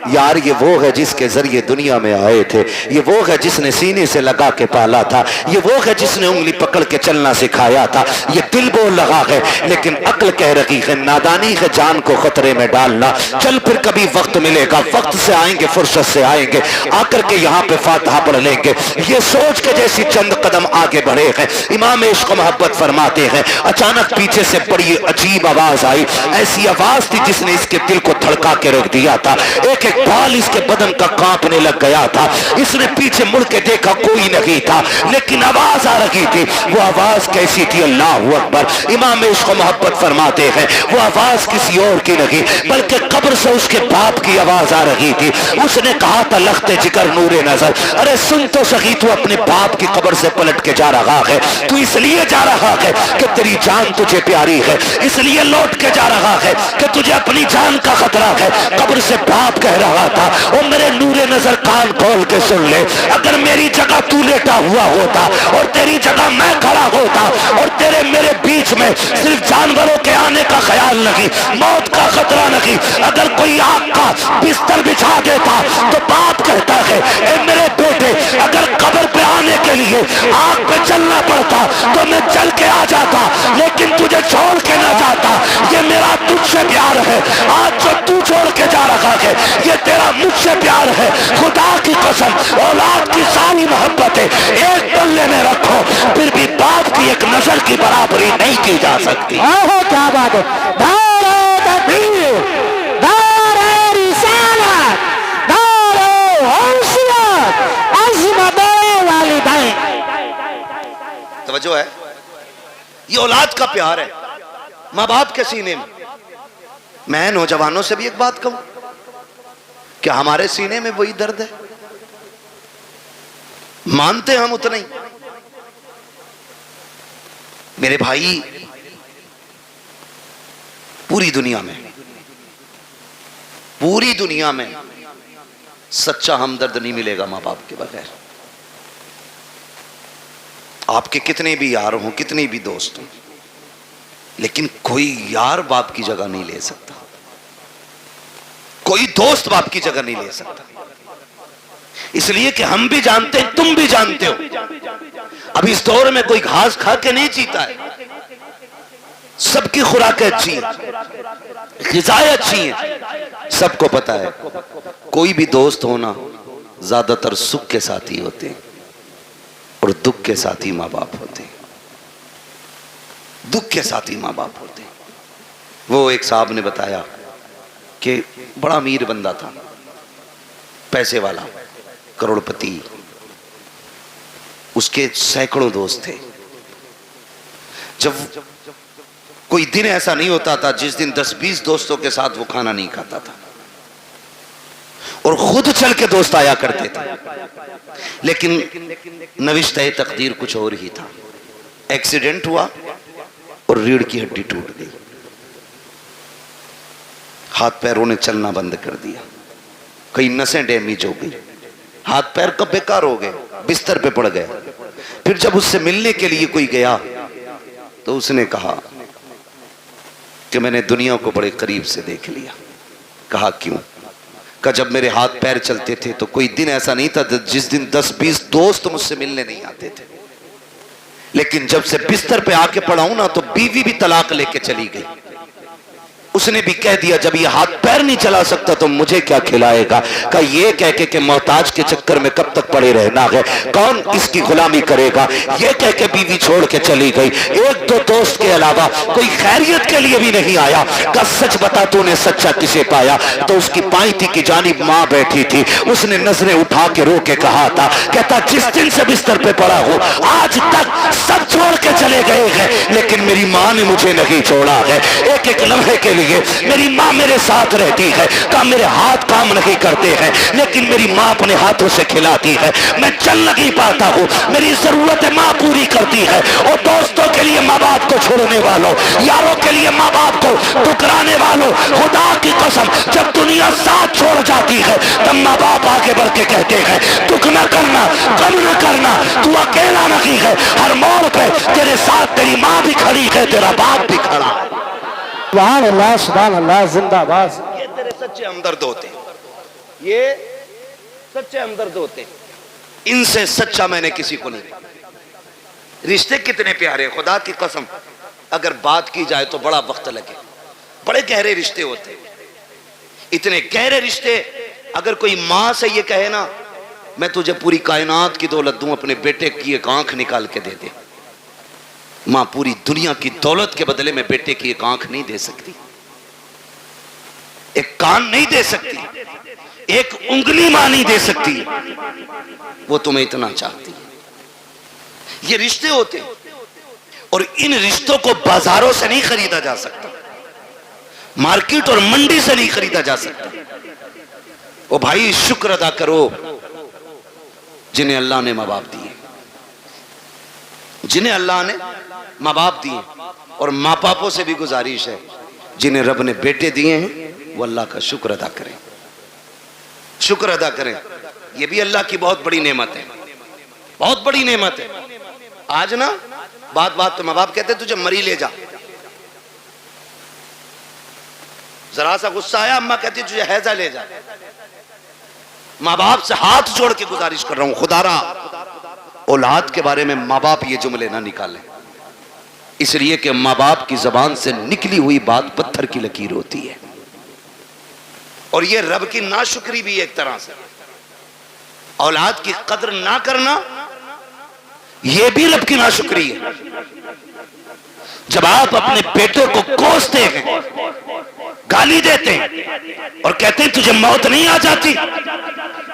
यार ये वो है जिसके जरिए दुनिया में आए थे, ये वो है जिसने सीने से लगा के पाला था, ये वो है जिसने उंगली पकड़ के चलना सिखाया था। ये दिल बोल रहा है, लेकिन अक्ल कह रही है नादानी है जान को खतरे में डालना। चल फिर कभी वक्त मिलेगा, वक्त से आएंगे, फुर्सत से आएंगे, आकर के यहाँ पे फातिहा पढ़ लेंगे। ये सोच के जैसी चंद कदम आगे बढ़े हैं, इमाम इश्क मोहब्बत फरमाते हैं अचानक पीछे से बड़ी अजीब आवाज आई। ऐसी आवाज थी जिसने इसके दिल को धड़का के के रख दिया था। एक एक बाल इसके बदन का कांपने लग गया था। इसने पीछे मुड़ के देखा, कोई नहीं था, लेकिन आवाज आ रही थी। वो आवाज कैसी थी? अल्लाह अकबर। इमाम इश्क मोहब्बत फरमाते हैं वो आवाज किसी और की नहीं बल्कि कब्र से उसके बाप की आवाज आ रही थी। उसने कहा था, लखते जिगर नूरे नजर, अरे सुन तो सही, तू अपने बाप की कब्र से पलट के जा रहा है। तू इसलिए जा रहा है कि तेरी जान तुझे प्यारी है, इसलिए लौट के जा रहा है कि तुझे अपनी जान का खतरा है। कब्र से बाप कह रहा था, ओ मेरे नूरे नजर, कान खोल के सुन ले, अगर मेरी जगह तू लेटा हुआ होता और तेरी जगह मैं खड़ा होता और तेरे मेरे बीच में सिर्फ जानवरों के आने का ख्याल नहीं, मौत का खतरा नहीं, अगर कोई आग का बिस्तर बिछा देता तो बाप कहता है, ए मेरे बेटे, अगर कब्र पे आने के लिए आग पे चलना पड़ता तो मैं चल के आ जाता, लेकिन तुझे छोड़ के ना जाता। ये मेरा तुझसे प्यार है। आज जो तू छोड़ के जा रहा है ये तेरा मुझसे प्यार है। खुदा की कसम, औलाद की सारी मोहब्बतें एक पल्ले में रखो, फिर भी बाप की एक नजर की बराबरी नहीं की जा सकती। ओहो क्या बात है। दारे तकबीर, दारे रिसालत, दारे हौसियत, अज़मत वालिदैन। तवज्जो है, ये औलाद का प्यार है माँ बाप के सीने में। मैं नौजवानों से भी एक बात कहूं, क्या हमारे सीने में वही दर्द है? मानते हम उतना ही। मेरे भाई, पूरी दुनिया में सच्चा हमदर्द नहीं मिलेगा मां बाप के बगैर। आपके कितने भी यार हों, कितने भी दोस्त हों, लेकिन कोई यार बाप की जगह नहीं ले सकता, कोई दोस्त बाप की जगह नहीं ले सकता। इसलिए कि हम भी जानते हैं, तुम भी जानते हो, अब इस दौर में कोई घास खा के नहीं जीता है। सबकी खुराकें अच्छी हैं, ग़िज़ाएं अच्छी हैं, सबको पता है। कोई भी दोस्त होना ज्यादातर सुख के साथी होते हैं और दुख के साथी माँ बाप होते हैं। दुख के साथी माँ बाप होते हैं। वो एक साहब ने बताया कि बड़ा अमीर बंदा था, पैसे वाला, करोड़पति, उसके सैकड़ों दोस्त थे। जब कोई दिन ऐसा नहीं होता था जिस दिन 10-20 दोस्तों के साथ वो खाना नहीं खाता था, और खुद चल के दोस्त आया करते थे। लेकिन नविश्ते तकदीर कुछ और ही था। एक्सीडेंट हुआ और रीढ़ की हड्डी टूट गई, हाथ पैरों ने चलना बंद कर दिया, कई नसें डैमेज हो गई, हाथ पैर कब बेकार हो गए, बिस्तर पे पड़ गए। फिर जब उससे मिलने के लिए कोई गया तो उसने कहा कि मैंने दुनिया को बड़े करीब से देख लिया। कहा क्यों? कहा जब मेरे हाथ पैर चलते थे तो कोई दिन ऐसा नहीं था जिस दिन 10-20 दोस्त मुझसे मिलने नहीं आते थे, लेकिन जब से बिस्तर पे आके पड़ा हूं ना तो बीवी भी तलाक लेके चली गई। उसने भी कह दिया जब ये हाथ पैर नहीं चला सकता तो मुझे क्या खिलाएगा। का ये कह के मोहताज के चक्कर में कब तक पड़े रहना है, कौन इसकी गुलामी करेगा। ये कह के बीवी छोड़ के चली गई। एक दो दोस्त के अलावा कोई खैरियत के लिए भी नहीं आया। का सच बता तूने सच्चा किसे पाया? तो उसकी पाईती की जानिब माँ बैठी थी, उसने नजरें उठा के रो के कहा था, कहता जिस दिन से बिस्तर पे पड़ा हूं आज तक सब छोड़ के चले गए हैं, लेकिन मेरी माँ ने मुझे नहीं छोड़ा है। एक एक लम्हे के लिए मेरी माँ मेरे साथ रहती है। का मेरे हाथ काम नहीं करते हैं, लेकिन मेरी माँ अपने हाथों से खिलाती है। मैं चल नहीं पाता हूँ, मेरी जरूरतें माँ पूरी करती है। और दोस्तों के लिए माँ बाप को छोड़ने वालों, यारों के लिए माँ बाप को ठुकराने वालों, खुदा की कसम जब दुनिया साथ छोड़ जाती है तब माँ बाप आगे बढ़ के कहते हैं दुख न करना, गम न करना, तू अकेला नहीं है, हर मोड़ पे तेरे साथ तेरी माँ भी खड़ी है, तेरा बाप भी खड़ा है। सुभान अल्लाह, सुभान अल्लाह, जिंदाबाद। ये तेरे सच्चे हमदर्द होते, ये सच्चे हमदर्द होते, इनसे सच्चा मैंने किसी को नहीं। रिश्ते कितने प्यारे, खुदा की कसम अगर बात की जाए तो बड़ा वक्त लगे। बड़े गहरे रिश्ते होते, इतने गहरे रिश्ते। अगर कोई माँ से ये कहे ना मैं तुझे पूरी कायनात की दौलत दूं, अपने बेटे की एक आंख निकाल के दे दे, मां पूरी दुनिया की दौलत के बदले में बेटे की एक आंख नहीं दे सकती। एक कान नहीं दे सकती, एक उंगली मां नहीं दे सकती, वो तुम्हें इतना चाहती है। ये रिश्ते होते हैं और इन रिश्तों को बाजारों से नहीं खरीदा जा सकता, मार्केट और मंडी से नहीं खरीदा जा सकता। ओ भाई, शुक्र अदा करो जिन्हें अल्लाह ने मां बाप दिए, जिन्हें अल्लाह ने मां बाप दिए। और मां बापों से भी गुजारिश है, जिन्हें रब ने बेटे दिए हैं वो अल्लाह का शुक्र अदा करें, शुक्र अदा करें। ये भी अल्लाह की बहुत बड़ी नेमत है, बहुत बड़ी नेमत है। आज ना बात बात तो मां बाप कहते तुझे मरी ले जा, जरा सा गुस्सा आया अम्मा कहती तुझे हैजा ले जा। मां बाप से हाथ जोड़ के गुजारिश कर रहा हूं, खुदारा औलाद के बारे में मां बाप ये जुमले ना निकालें, इसलिए कि मां बाप की जबान से निकली हुई बात पत्थर की लकीर होती है। और ये रब की नाशुक्री भी एक तरह से, औलाद की कद्र ना करना ये भी रब की नाशुक्री है। जब आप अपने बेटे को कोसते हैं, गाली देते हैं और कहते हैं तुझे मौत नहीं आ जाती,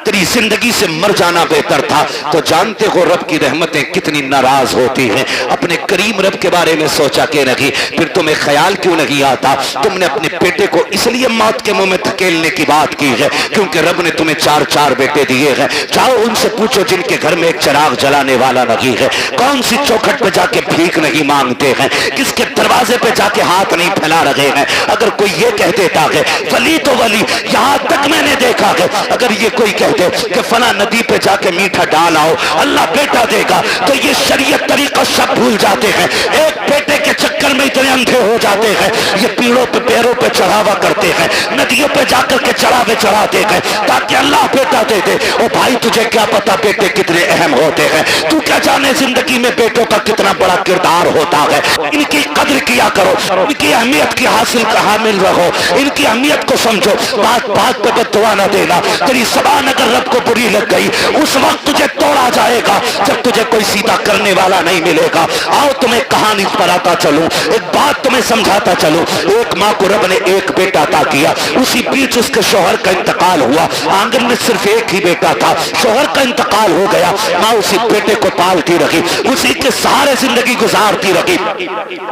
तेरी जिंदगी से मर जाना बेहतर था, तो जानते हो रब की रहमतें कितनी नाराज होती हैं। अपने करीम रब के बारे में सोचा के नहीं, फिर तुम्हें ख्याल क्यों नहीं आता? तुमने अपने बेटे को इसलिए मौत के मुंह में धकेलने की बात की है क्योंकि रब ने तुम्हें 4 बेटे दिए हैं। जाओ उनसे पूछो जिनके घर में एक चिराग जलाने वाला नहीं है, कौन सी चौखट पे जाके भीख नहीं मांगते हैं, किसके दरवाजे पे जाके हाथ नहीं फैला रहे हैं। अगर कोई ये कह देता है वली तो वली, यहां तक मैंने देखा है अगर ये कोई कहते कि फला नदी पे जाके मीठा डाल आओ अल्लाह बेटा देगा, तो ये शरीयत तरीका सब भूल जाते हैं। एक बेटे के चक्कर में इतने अंधे हो जाते हैं, ये पीड़ों पे पैरों पे चढ़ावा करते हैं, नदियों पे जाकर के चढ़ावे चढ़ाते हैं ताकि अल्लाह बेटा दे दे। ओ भाई, तुझे क्या पता बेटे कितने अहम होते हैं? तू क्या जाने जिंदगी में बेटों का कितना बड़ा किरदार होता है। इनकी कद्र किया करो, इनकी अहमियत की हामिल रहो, इनकी अहमियत को समझो। बात बात पे बददुआ न देना, तेरी ज़बान अगर रब को बुरी लग गई उस वक्त तुझे तोड़ा जाएगा जब तुझे कोई सीधा करने वाला नहीं मिलेगा। आओ तुम्हें कहानी पर आता चलूं, एक बात तुम्हें समझाता चलूं। एक माँ को रब ने एक बेटा अता किया, उसी बीच उसके शोहर का इंतकाल हुआ। आंगन में सिर्फ एक ही बेटा था, शोहर का इंतकाल हो गया। माँ उसी बेटे को पालती रही, उसी के सहारे जिंदगी गुजारती रही।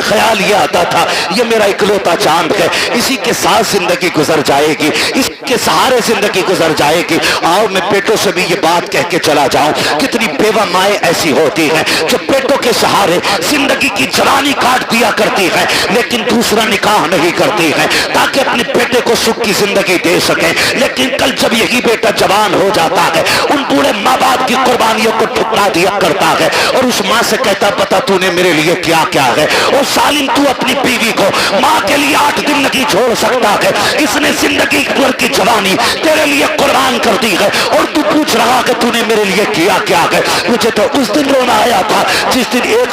ख्याल ये आता था ये मेरा इकलौता चांद है, इसी के साथ जिंदगी गुजर जाएगी, इसके सहारे जिंदगी गुजर जाएगी। आओ मैं बेटों से भी ये बात कह के चला जाऊं, कितनी बेवा माएं ऐसी होती हैं जो बेटों के सहारे जिंदगी की जवानी काट दिया करती है लेकिन दूसरा निकाह नहीं करती है ताकि अपने बेटे को सुख की जिंदगी दे सके। लेकिन कल जब यही बेटा जवान हो जाता है, उन बूढ़े माँ बाप की कुर्बानियों को ठुकरा दिया करता है और उस माँ से कहता पता तूने मेरे लिए क्या क्या है। और सालिम, तू अपनी बीवी को माँ के लिए 8 दिन नहीं छोड़ सकता है, इसने जिंदगी भर की जवानी तेरे लिए कुर्बान कर दी है और तू पूछ रहा है तूने मेरे लिए किया क्या है। मुझे तो उस दिन रोना आया था जिस दिन एक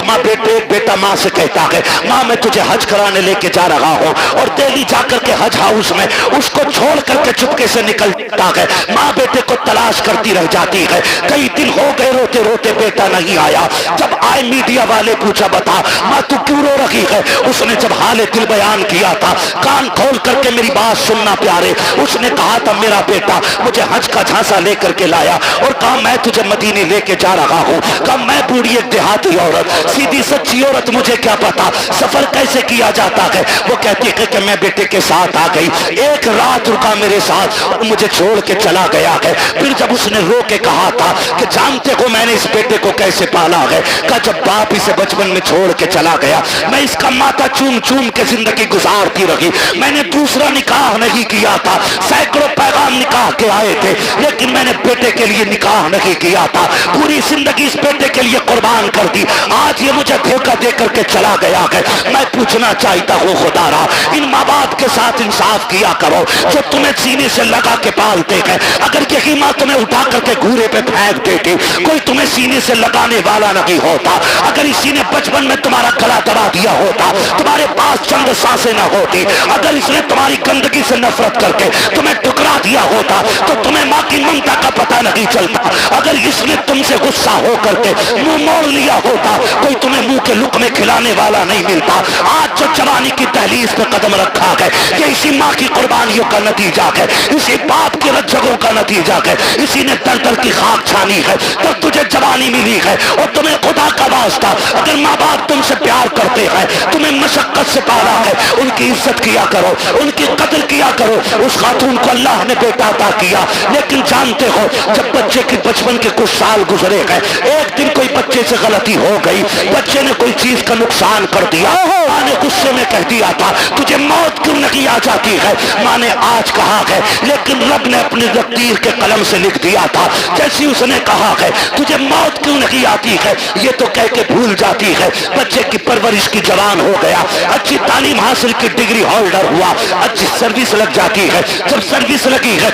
बेटा माँ से कहता है माँ मैं तुझे हज कराने लेके जा रहा हूँ, और दिल्ली जाकर के हज हाउस में उसको छोड़ करके चुपके से निकलता है। माँ बेटे को तलाश करती रह जाती है, कई दिन हो गए रोते रोते बेटा नहीं आया। जब आए मीडिया वाले पूछा बता माँ तू क्यों रो रही है, उसने जब हाल दिल बयान किया था, कान खोल करके मेरी बात सुनना प्यारे, उसने कहा था मेरा बेटा मुझे हज का झांसा लेकर के लाया और कहा मैं तुझे मदीने लेके जा रहा हूँ। कहा मैं बूढ़ी एक देहाती औरत, सीधी सच्ची औरत, मुझे क्या पता सफर कैसे किया जाता है। वो कहती है कि मैं बेटे के साथ आ गई, एक रात रुका मेरे साथ और मुझे छोड़ के चला गया है। फिर जब उसने रो के कहा था कि जानते हो मैंने इस बेटे को कैसे पाला है, कहा जब बाप इसे बचपन में छोड़ के चला गया मैं इसका माथा चूम चूम के जिंदगी गुजारती रही, मैंने दूसरा निकाह नहीं किया था, सैकड़ों पैगाम निकाह के आए थे लेकिन मैंने बेटे के लिए निकाह नहीं किया था, पूरी जिंदगी इस बेटे के लिए कुर्बान कर दी। आज ये मुझे धोखा दे करके चला गया है। मैं पूछना चाहता हूँ खुदारा, इन माँ बाप के साथ इंसाफ किया करो जो तुम्हें सीने से लगा के पालते हैं। अगर यही माँ तुम्हें उठा करके घूरे पे फेंक देती, कोई तुम्हें सीने से लगाने वाला नहीं होता। अगर इसी ने बचपन में तुम्हारा गला दबा दिया होता, तुम्हारे पास चंद सांसें न होती, अगर इसने तुम्हारी गंदगी से नफरत करके तुम्हें ठुकरा दिया होता तो तुम्हें माँ की ममता का पता नहीं चलता। अगर इसने तुमसे गुस्सा हो करके मुंह मोड़ लिया होता, कोई तुम्हें मुंह के लुक़मे खिलाने वाला नहीं मिलता। आज जो जवानी की दहलीज पे कदम रखा है, ये इसी माँ की कुर्बानियों का नतीजा है, इसी बाप के रज्जगों का नतीजा है, इसी ने दर दर की खाक छानी है, तब तुझे जवानी मिली है। और तुम्हें खुदा का वास्ता, अगर माँ बाप तुमसे प्यार करते हैं, तुम्हें मशक्कत से पाला है, उनकी इज्जत किया करो, उनकी कदर किया करो। उस खातून को अल्लाह ने बेटा अता किया, लेकिन जानते हो जब बच्चे के बचपन के कुछ साल गुजरे हैं, एक दिन कोई बच्चे से गलती हो गई, बच्चे ने कोई चीज का नुकसान कर दिया, माँ ने गुस्से में कह दिया था तुझे मौत क्यों नहीं आ जाती है। माँ ने आज कहा है, लेकिन रब ने अपनी तकदीर के कलम से लिख दिया था। जैसी उसने कहा है तुझे मौत क्यों नहीं आती है, ये तो कह के भूल जाती है। बच्चे की परवरिश की जवान हो गया, अच्छी तालीम हासिल की डिग्री होल्डर हुआ, अच्छी सर्विस लग जाती है। जब सर्विस लगी है,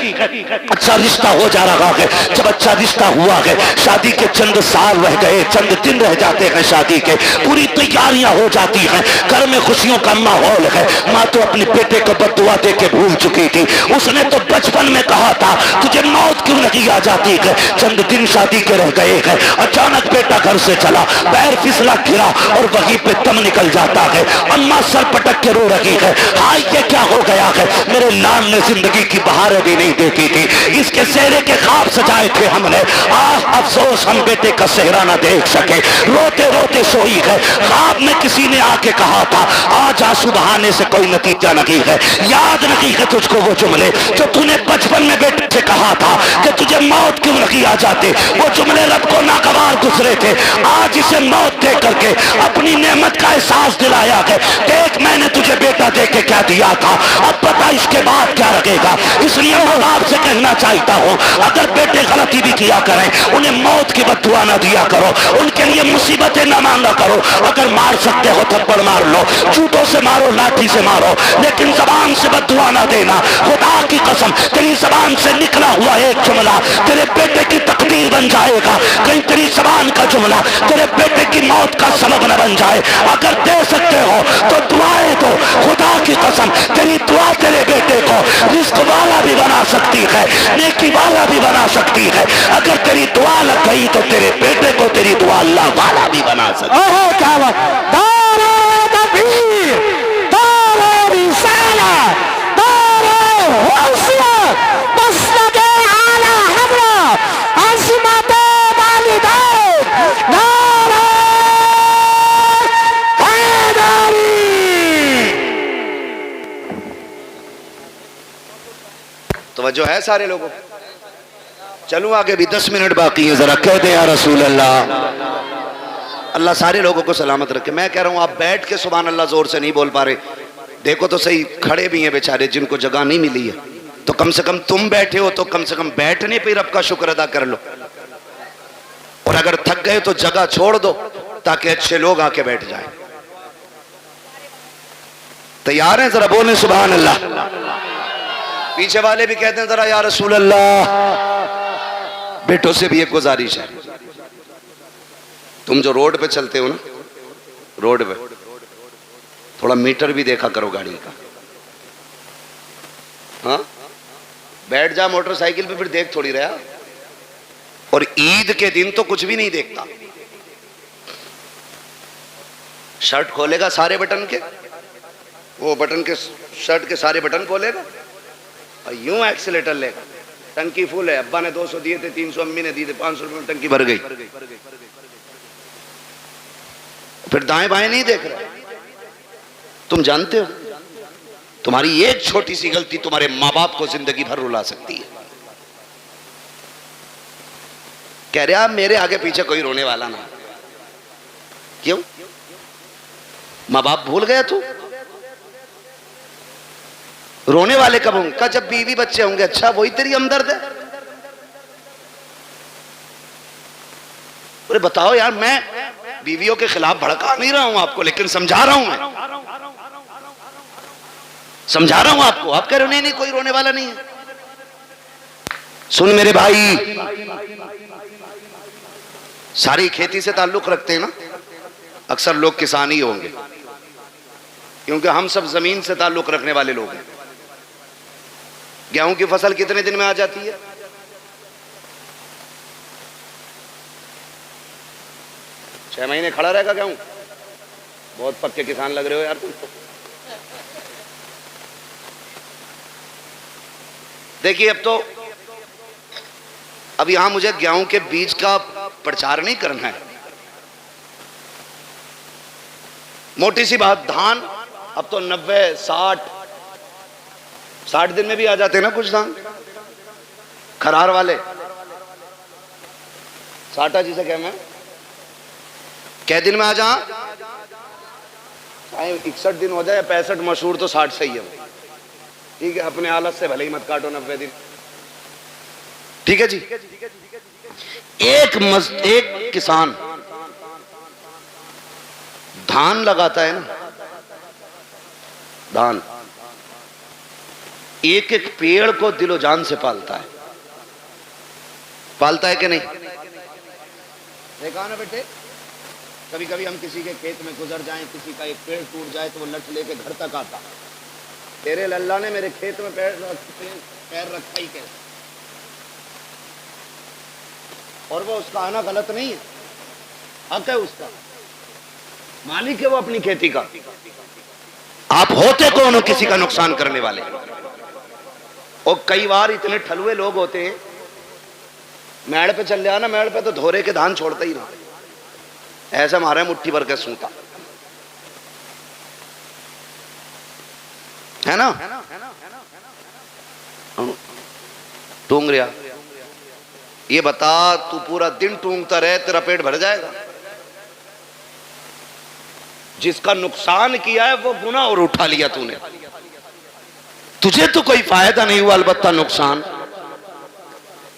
अच्छा रिश्ता हो जा रहा है। जब अच्छा रिश्ता हुआ है, शादी के चंद साल रह गए, चंद दिन रह जाते हैं शादी के, पूरी तैयारियां हो जाती हैं, घर में खुशियों का माहौल है। माँ तो अपने बेटे को बद्दुआ दे के भूल चुकी थी। उसने तो बचपन में कहा था तुझे मौत क्यों नहीं आ जाती है। चंद दिन शादी के रह गए हैं, अचानक बेटा घर से चला, पैर फिसला गिरा और वहीं पे दम निकल जाता है। अम्मा सर पटक के रो रही है, हाय ये क्या हो गया है, मेरे लाल ने जिंदगी की बहारें भी नहीं देखी थी, इसके सेहरे के ख्वाब सजाए थे हमने, अफसोस हम बेटे का सेहरा ना देख सके। रोते रोते सोई है, ख्वाब में किसी ने आके कहा था आज आंसू बहाने से कोई नतीजा नहीं है। याद नहीं है तुझको वो जुमले जो तूने बचपन में बेटे से कहा था कि तुझे मौत क्यों नहीं आ जाते। वो जुमले रब को नागवार गुजरे थे, आज इसे मौत दे करके अपनी नेमत का एहसास दिलाया है। देख मैंने तुझे बेटा दे के क्या दिया था, अब पता इसके बाद क्या लगेगा। इसलिए माँ बाप से कहना चाहता हूँ, अगर बेटे गलती भी किया करें, उन्हें मौत की बद्दुआ न दिया करो, उनके लिए मुसीबतें न मांगा करो। अगर मार सकते हो थप्पड़ मार लो, जूतों से मारो, लाठी से मारो, लेकिन जबान से बद्दुआ न देना। खुदा की कसम तेरी जबान से निकला हुआ एक जुमला तेरे बेटे की तकदीर बन जाएगा। कहीं तेरी जबान का जुमला तेरे बेटे की मौत का सबब न बन जाए। अगर दे सकते हो तो दुआएं दो, खुदा की कसम तेरी दुआ तेरे बेटे को रिस्क वाला भी बना सकती है, नेकी वाला भी बना सकती है। अगर तेरी दुआ लग गई तो तेरे बेटे को तेरी दुआ अल्लाह वाला भी बना सकती है। क्या बात, दारे तकबीर, दारे रिसाला, दारे हुस्न, मसलके आला हज़रत, अज़मत वालिदैन, नारे हैदरी। तवज्जो है सारे लोगों, चलूं आगे भी 10 मिनट बाकी है, जरा कह दे या रसूल अल्लाह। अल्लाह सारे लोगों को सलामत रखे। मैं कह रहा हूं आप बैठ के सुभान अल्लाह जोर से नहीं बोल पा रहे, देखो तो सही, खड़े भी हैं बेचारे जिनको जगह नहीं मिली है, तो कम से कम तुम बैठे हो तो कम से कम बैठने पे रब का शुक्र अदा कर लो। और अगर थक गए तो जगह छोड़ दो ताकि अच्छे लोग आके बैठ जाएं। तैयार हैं? जरा बोलें सुभान अल्लाह। पीछे वाले भी कहते हैं जरा या रसूल अल्लाह। बेटों से भी एक गुजारिश है, तुम जो रोड पे चलते हो ना, रोड पे थोड़ा मीटर भी देखा करो गाड़ी का। हाँ, बैठ जा मोटरसाइकिल पे, फिर देख थोड़ी रहा। और ईद के दिन तो कुछ भी नहीं देखता, शर्ट खोलेगा सारे बटन के, वो बटन के शर्ट के सारे बटन खोलेगा और यूं एक्सीलेटर लेगा, टंकी फुल है, अब्बा ने 200 दिए थे, 300 अम्मी ने दिए थे, 500 रुपए में टंकी भर गई। फिर दाएं बाएं नहीं देख रहा। तुम जानते हो तुम्हारी एक छोटी सी गलती तुम्हारे माँ बाप को जिंदगी भर रुला सकती है। कह रहे आप मेरे आगे पीछे कोई रोने वाला ना। क्यों? माँ बाप भूल गया तू? रोने वाले कब होंगे? का जब बीवी बच्चे होंगे। अच्छा, वही तेरी हमदर्द है? अरे बताओ यार, मैं बीवियों के खिलाफ भड़का नहीं रहा हूं आपको, लेकिन समझा रहा हूं, मैं समझा रहा हूं आपको। आप कह रहे हो नहीं नहीं कोई रोने वाला नहीं है। सुन मेरे भाई, सारी खेती से ताल्लुक रखते हैं ना, अक्सर लोग किसान ही होंगे, क्योंकि हम सब जमीन से ताल्लुक रखने वाले लोग हैं। गेहूं की फसल कितने दिन में आ जाती है? 6 महीने खड़ा रहेगा गेहूं? बहुत पक्के किसान लग रहे हो यार तुम तो। देखिए अब यहां मुझे गेहूं के बीज का प्रचार नहीं करना है। मोटी सी बात, धान अब तो 90, 60 दिन में भी आ जाते हैं ना कुछ धान, खरार वाले। साटा जिसे कह, मैं कै दिन में आ जा, चाहे 61 दिन हो जाए, 65 मशहूर, तो 60 सही है। ठीक है, अपने हालत से भले ही मत काटो 90 दिन। ठीक है जी। एक किसान धान लगाता है ना, धान, एक एक पेड़ को दिलो जान से पालता है। पालता है कि नहीं? देखा ना बेटे, कभी कभी हम किसी के खेत में गुजर जाएं, किसी का एक पेड़ टूट जाए तो वो लठ लेके घर तक आता। तेरे लल्ला ने मेरे खेत में पैर रखा ही कैसे? और वो उसका आना गलत नहीं है, हक है उसका, मालिक है वो अपनी खेती का। आप होते कौन हो किसी का नुकसान करने वाले? और कई बार इतने ठलुए लोग होते हैं, मेड़ पे चल जाना, मेड़ पे तो धोरे के धान छोड़ता ही ना, ऐसा मारा है मुट्ठी भर के सूता, है ना? टूंग रिया, ये बता, तू पूरा दिन टूंगता रहे, तेरा पेट भर जाएगा? जिसका नुकसान किया है वो गुनाह और उठा लिया तूने, तुझे तो कोई फायदा नहीं हुआ, अलबत्ता नुकसान।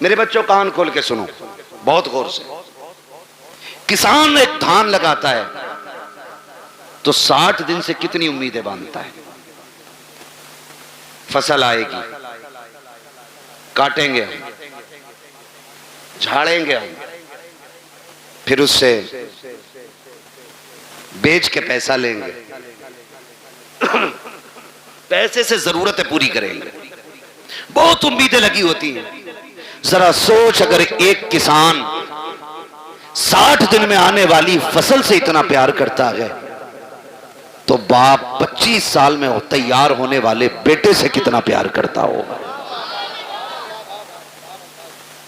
मेरे बच्चों कान खोल के सुनो बहुत गौर से। किसान एक धान लगाता है तो 60 दिन से कितनी उम्मीदें बांधता है। फसल आएगी, काटेंगे हम, झाड़ेंगे हम, फिर उससे बेच के पैसा लेंगे, पैसे से जरूरतें पूरी करेंगे, बहुत उम्मीदें लगी होती हैं। जरा सोच, अगर एक किसान 60 दिन में आने वाली फसल से इतना प्यार करता है तो बाप 25 साल में तैयार होने वाले बेटे से कितना प्यार करता होगा।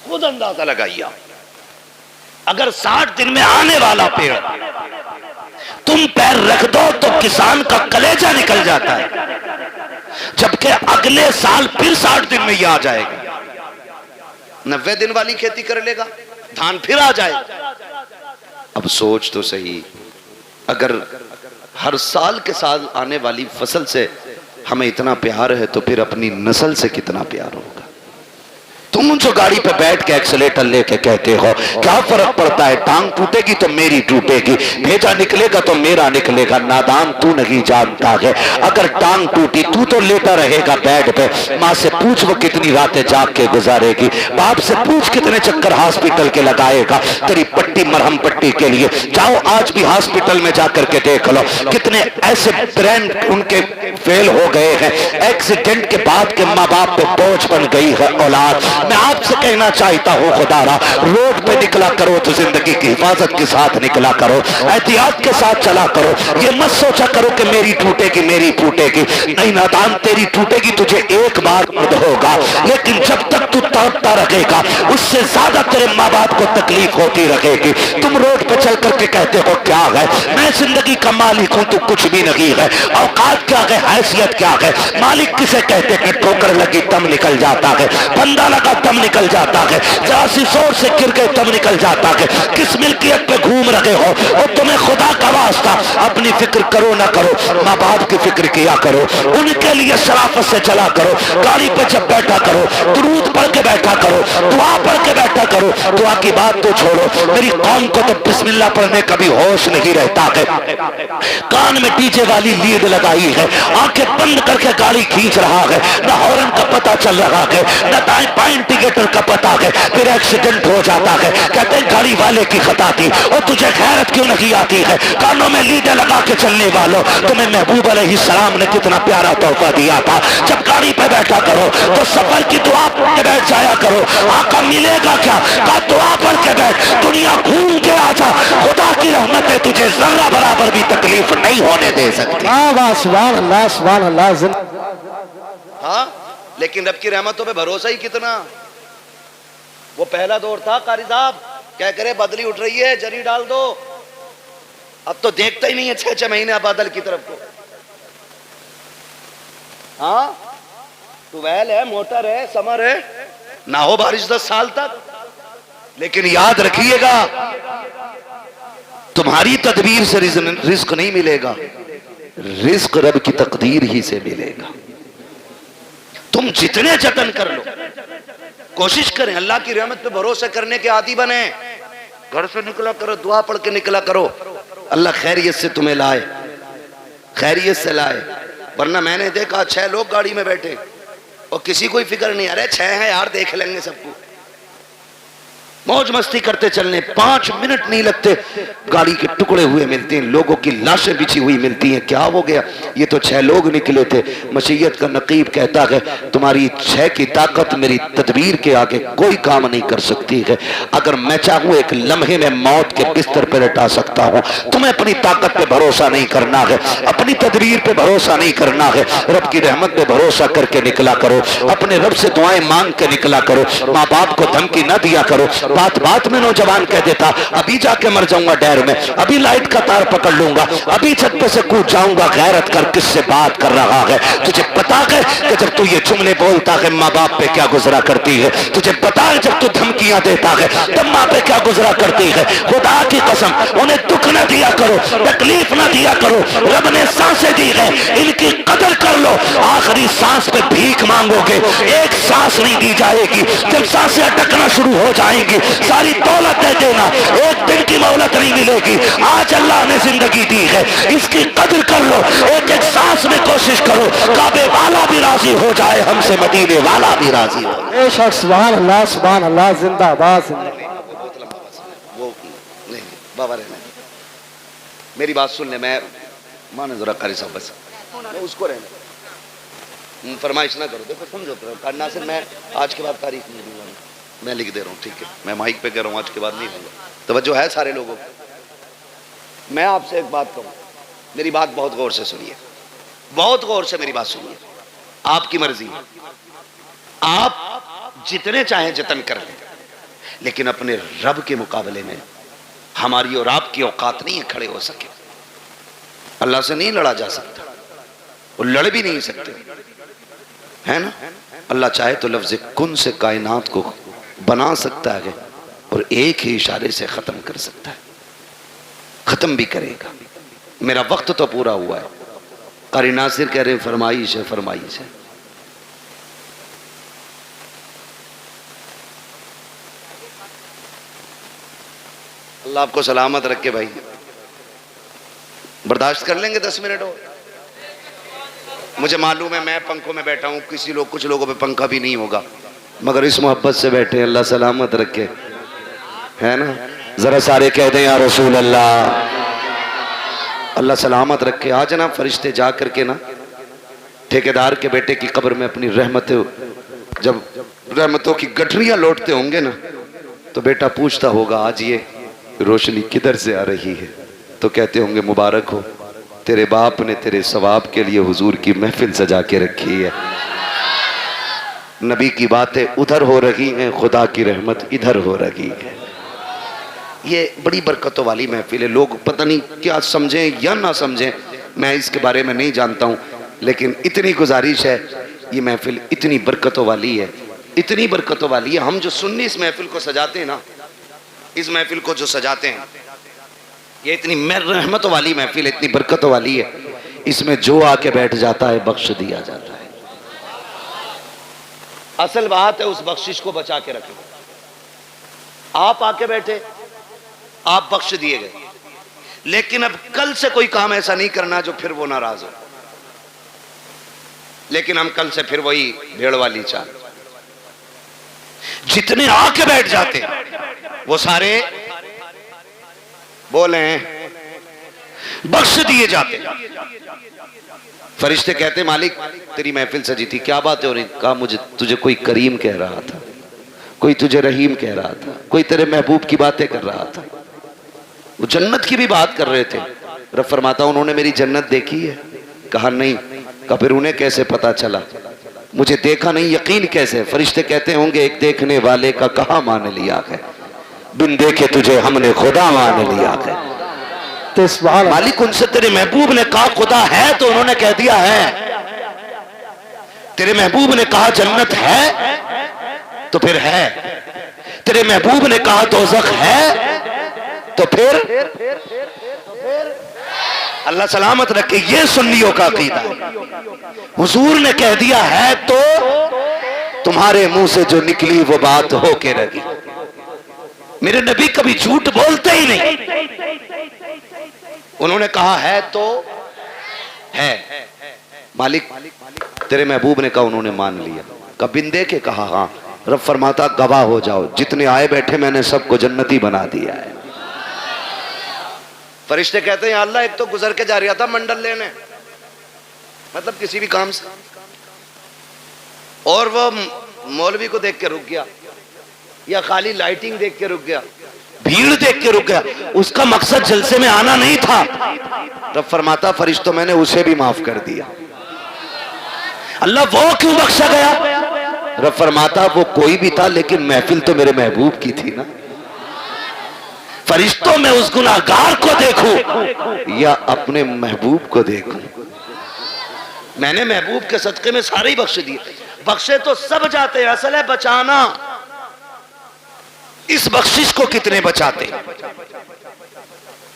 खुद अंदाजा लगाइए। अगर 60 दिन में आने वाला पेड़ तुम पैर रख दो तो किसान का कलेजा निकल जाता है, जबकि अगले साल फिर 60 दिन में ही आ जाएगा। 90 दिन वाली खेती कर लेगा, धान फिर आ जाएगा। अब सोच तो सही, अगर हर साल के साल आने वाली फसल से हमें इतना प्यार है तो फिर अपनी नस्ल से कितना प्यार होगा। तुम जो गाड़ी पे बैठ के एक्सीलेटर लेके कहते हो क्या फर्क पड़ता है, टांग टूटेगी तो मेरी टूटेगी, भेजा निकलेगा तो मेरा निकलेगा। नादान तू नहीं जानता है, अगर टांग टूटी तू तो लेटा रहेगा बेड पे। माँ से पूछ वो कितनी रातें जाग के गुजारेगी, बाप से पूछ कितने चक्कर हॉस्पिटल के लगाएगा तेरी पट्टी मरहम पट्टी के लिए। जाओ आज भी हॉस्पिटल में जाकर के देख लो कितने ऐसे ब्रेन उनके फेल हो गए हैं, एक्सीडेंट के बाद के माँ बाप पे बोझ बन गई है औलाद। मैं आपसे कहना चाहता हूँ खुदारा, रोड पे निकला करो तो जिंदगी की हिफाजत के साथ निकला करो, एहतियात के साथ चला करो। ये मत सोचा करो कि मेरी टूटेगी मेरी टूटेगी, नहीं नादान, तेरी टूटेगी तुझे एक बार दर्द होगा, लेकिन जब तक तू तड़पता रहेगा उससे ज्यादा तेरे माँ बाप को तकलीफ होती रहेगी। तुम रोड पे चल करके कहते हो क्या है, मैं जिंदगी का मालिक हूँ, तू कुछ भी नहीं है। औकात क्या है, हैसियत क्या है, मालिक किसे कहते हैं? ठोकर लगी तब निकल जाता है, बंदा लगा तब निकल जाता है, जरा सी जोर से गिर गए तब निकल जाता है। किस मिल्कियत पे घूम रहे हो, और तुम्हें खुदा का वास्ता अपनी फिक्र करो ना करो, माँ बाप की फिक्र किया करो, उनके लिए शराफत से चला करो। गाड़ी पे जब बैठा करो दुरूद पढ़ के बैठा करो, दुआ पढ़ के बैठा करो। दुआ की बात तो छोड़ो, मेरी कौम को तो बिस्मिल्लाह पढ़ने का भी होश नहीं रहता है। कान में डीजे वाली लीड लगाई है, आंखें बंद करके गाड़ी खींच रहा है, न हॉर्न का पता चल रहा है, न दाएं बाएं इंडिकेटर का पता है, फिर एक्सीडेंट हो जाता है। कहते हैं गाड़ी वाले की खता थी, और तुझे खैरत क्यों नहीं आती है? कानों में लीडे लगा के चलने वालों, तुम्हें महबूब अलैहिस्सलाम ने कितना प्यारा तोहफा दिया था। जब गाड़ी पे बैठा करो तो सफर की दुआ पढ़ के बैठ जाया करो। आका मिलेगा क्या? का दुआ पढ़ के बैठ, दुनिया घूम के आ जा, खुदा की रहमत बराबर भी तकलीफ नहीं होने दे सकती। वाह वाह, सुभान अल्लाह, सुभान अल्लाह। हाँ, लेकिन रब की रहमतों पे भरोसा ही कितना। वो पहला दौर था, कारी साहब क्या करे, बदली उठ रही है, जरी डाल दो। अब तो देखता ही नहीं है 6-6 महीने बादल की तरफ को। हाँ, ट्यूबवेल है, मोटर है, समर है, ना हो बारिश 10 साल तक। लेकिन याद रखिएगा, तुम्हारी तदबीर से रिस्क नहीं मिलेगा, रिस्क रब की तकदीर ही से मिलेगा। तुम जितने जतन कर लो, कोशिश करें, अल्लाह की रहमत पे भरोसा करने के आदी बने। घर से निकला करो, दुआ पढ़ के निकला करो, अल्लाह खैरियत से तुम्हें लाए, खैरियत से लाए। वरना मैंने देखा 6 लोग गाड़ी में बैठे और किसी को फिक्र नहीं, अरे 6 है यार, देख लेंगे सबको, मौज मस्ती करते चलने। 5 मिनट नहीं लगते, गाड़ी के टुकड़े हुए मिलते हैं, लोगों की लाशें बिछी हुई मिलती हैं। क्या हो गया? ये तो 6 लोग निकले थे। मशीयत का नकीब कहता है, तुम्हारी 6 की ताकत मेरी तदबीर के आगे कोई काम नहीं कर सकती है। अगर मैं चाहूं एक लम्हे में मौत के बिस्तर पर लटा सकता हूं। तुम्हें अपनी ताकत पे भरोसा नहीं करना है, अपनी तदबीर पे भरोसा नहीं करना है, रब की रहमत पे भरोसा करके निकला करो। अपने रब से दुआएं मांग के निकला करो। माँ बाप को धमकी न दिया करो। बात बात में नौजवान कह देता, अभी जाके मर जाऊंगा डैर में, अभी लाइट का तार पकड़ लूंगा, अभी छत पे से कूद जाऊंगा। गैरत कर, किससे बात कर रहा है? तुझे पता है कि जब तू ये जुमले बोलता है माँ बाप पे क्या गुजरा करती है? तुझे पता है जब तू धमकियां देता है तब माँ पे क्या गुजरा करती है? खुदा की कसम, उन्हें दुख न दिया करो, तकलीफ न दिया करो। रब ने सांसें दी है, इनकी कदर कर लो। आखिरी सांस पे भीख मांगोगे, एक सांस नहीं दी जाएगी। जब सांसें अटकना शुरू हो जाएंगी, सारी दौलत दे देना, एक दिन की मोहलत नहीं मिलेगी। आज अल्लाह ने जिंदगी दी है, इसकी कदर कर लो। एक एक सांस में कोशिश करो, काबे वाला भी राजी हो जाए हमसे, मदीने वाला भी राजी हो। बेशक, सुभान अल्लाह, सुभान अल्लाह, जिंदाबाद जिंदाबाद। वो नहीं बाबा रहने, मेरी बात सुन ले, मैं माने जरा कारी साहब, बस मैं उसको रहने, फरमाइश ना करो। देखो समझो करना से, मैं आज के बाद तारीख नहीं दूंगा, मैं लिख दे रहा हूँ, ठीक है? मैं माइक पे कह रहा हूँ, आज के बाद नहीं दूंगा। तवज्जो है सारे लोगों को। मैं आपसे एक बात कहूँ, मेरी बात बहुत गौर से सुनिए, बहुत गौर से मेरी बात सुनिए। आपकी मर्जी है, आप जितने चाहें जतन कर लें, लेकिन अपने रब के मुकाबले में हमारी और आपकी औकात नहीं है खड़े हो सके। अल्लाह से नहीं लड़ा जा सकता, और लड़ भी नहीं सकते, है ना? अल्लाह चाहे तो लफ्ज़ कुन से कायनात को बना सकता है और एक ही इशारे से खत्म कर सकता है, खत्म भी करेगा। मेरा वक्त तो पूरा हुआ है। कारी नासिर कह रहे फरमाइश है, फरमाइश है। अल्लाह आपको सलामत रखे भाई, बर्दाश्त कर लेंगे 10 मिनट और। मुझे मालूम है मैं पंखों में बैठा हूँ, कुछ लोगों पे पंखा भी नहीं होगा, मगर इस मोहब्बत से बैठे, अल्लाह सलामत रखे, है ना? जरा सारे कह दें या रसूल अल्लाह, अल्लाह सलामत रखे। आज ना फरिश्ते जा करके ना ठेकेदार के बेटे की कब्र में अपनी रहमतें, जब रहमतों की गठरियां लौटते होंगे ना, तो बेटा पूछता होगा आज ये रोशनी किधर से आ रही है? तो कहते होंगे मुबारक हो, तेरे बाप ने तेरे सवाब के लिए हुजूर की महफिल सजा के रखी है। नबी की बातें उधर हो रही हैं, खुदा की रहमत इधर हो रही है। ये बड़ी बरकतों वाली महफिल है। लोग पता नहीं क्या समझें या ना समझें, मैं इसके बारे में नहीं जानता हूँ, लेकिन इतनी गुजारिश है, ये महफिल इतनी बरकतों वाली है, इतनी बरकतों वाली है। हम जो सुन्नी इस महफिल को सजाते हैं ना, इस महफिल को जो सजाते हैं, ये इतनी रहमतों वाली महफिल है, इतनी बरकतों वाली है। इसमें जो आके बैठ जाता है बख्श दिया जाता है। असल बात है उस बख्शिश को बचा के रखें। आप आके बैठे, आप बख्श दिए गए, लेकिन अब कल से कोई काम ऐसा नहीं करना जो फिर वो नाराज हो। लेकिन हम कल से फिर वही भेड़ वाली चाल, जितने आके बैठ जाते वो सारे बोले बख्श दिए जाते। फरिश्ते कहते मालिक तेरी महफिल सजी थी, क्या बात है? और कहा मुझे तुझे कोई करीम कह रहा था, कोई तुझे रहीम कह रहा था, कोई तेरे महबूब की बातें कर रहा था। वो जन्नत की भी बात कर रहे थे, रब फरमाता उन्होंने मेरी जन्नत देखी है? कहा नहीं। कहा फिर उन्हें कैसे पता चला? मुझे देखा नहीं, यकीन कैसे? फरिश्ते कहते होंगे एक देखने वाले का कहा मान लिया है, बिन देखे तुझे हमने खुदा मान लिया है। तो सुभान अल्लाह। मालिक उनसे तेरे महबूब ने कहा खुदा है तो उन्होंने कह दिया है। तेरे महबूब ने कहा जन्नत है तो फिर है। तेरे महबूब ने कहा दोज़ख है तो फिर अल्लाह सलामत रखे। ये सुन्नियों का अकीदा है। हुजूर ने कह दिया है तो तुम्हारे मुंह से जो निकली वो बात हो के रही। मेरे नबी कभी झूठ बोलते ही नहीं। उन्होंने कहा है तो है। मालिक तेरे महबूब ने कहा, उन्होंने मान लिया। कबिन दे के कहा हाँ। रब फरमाता गवाह हो जाओ, जितने आए बैठे मैंने सबको जन्नती बना दिया है। फरिश्ते कहते हैं अल्लाह एक तो गुजर के जा रहा था मंडल लेने, मतलब किसी भी काम से, और वो मौलवी को देख के रुक गया या खाली लाइटिंग देख के रुक गया, भीड़ देख के रुक गया, उसका मकसद जलसे में आना नहीं था। रब फरमाता फरिश्तों मैंने उसे भी माफ कर दिया। अल्लाह वो क्यों बख्शा गया? रब फरमाता वो कोई भी था लेकिन महफिल तो मेरे महबूब की थी ना। फरिश्तों में उस गुनाहगार को देखूं या अपने महबूब को देखूं? मैंने महबूब के सदके में सारे ही बख्श दिए। बख्शे तो सब जाते हैं, असल है बचाना। इस बख्शिश को कितने बचाते?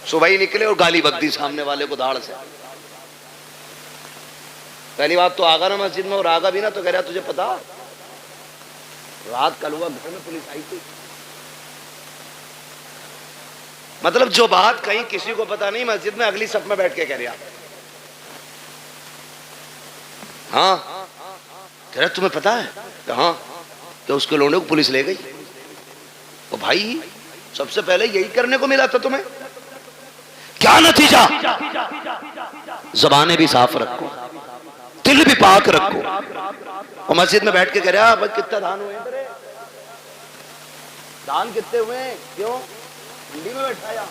सुबह ही निकले और गाली बक दी सामने वाले को दाढ़ से। पहली बात तो आगा ना मस्जिद में, और आगा भी ना तो कह रहा तुझे पता रात कल हुआ घर में पुलिस आई थी। मतलब जो बात कहीं किसी को पता नहीं, मस्जिद में अगली सफ में बैठ के कह रहा हाँ कह रहा तुम्हें पता है? हाँ कि उसके लोंडे को पुलिस ले गई। तो भाई सबसे पहले यही करने को मिला था तुम्हें, क्या नतीजा? ज़बानें भी साफ रखो, दिल भी पाक रखो। और मस्जिद में बैठ के कह रहा भाई कितना धान हुए तेरे? धान कितने हुए? क्यों मंडी में बैठाया?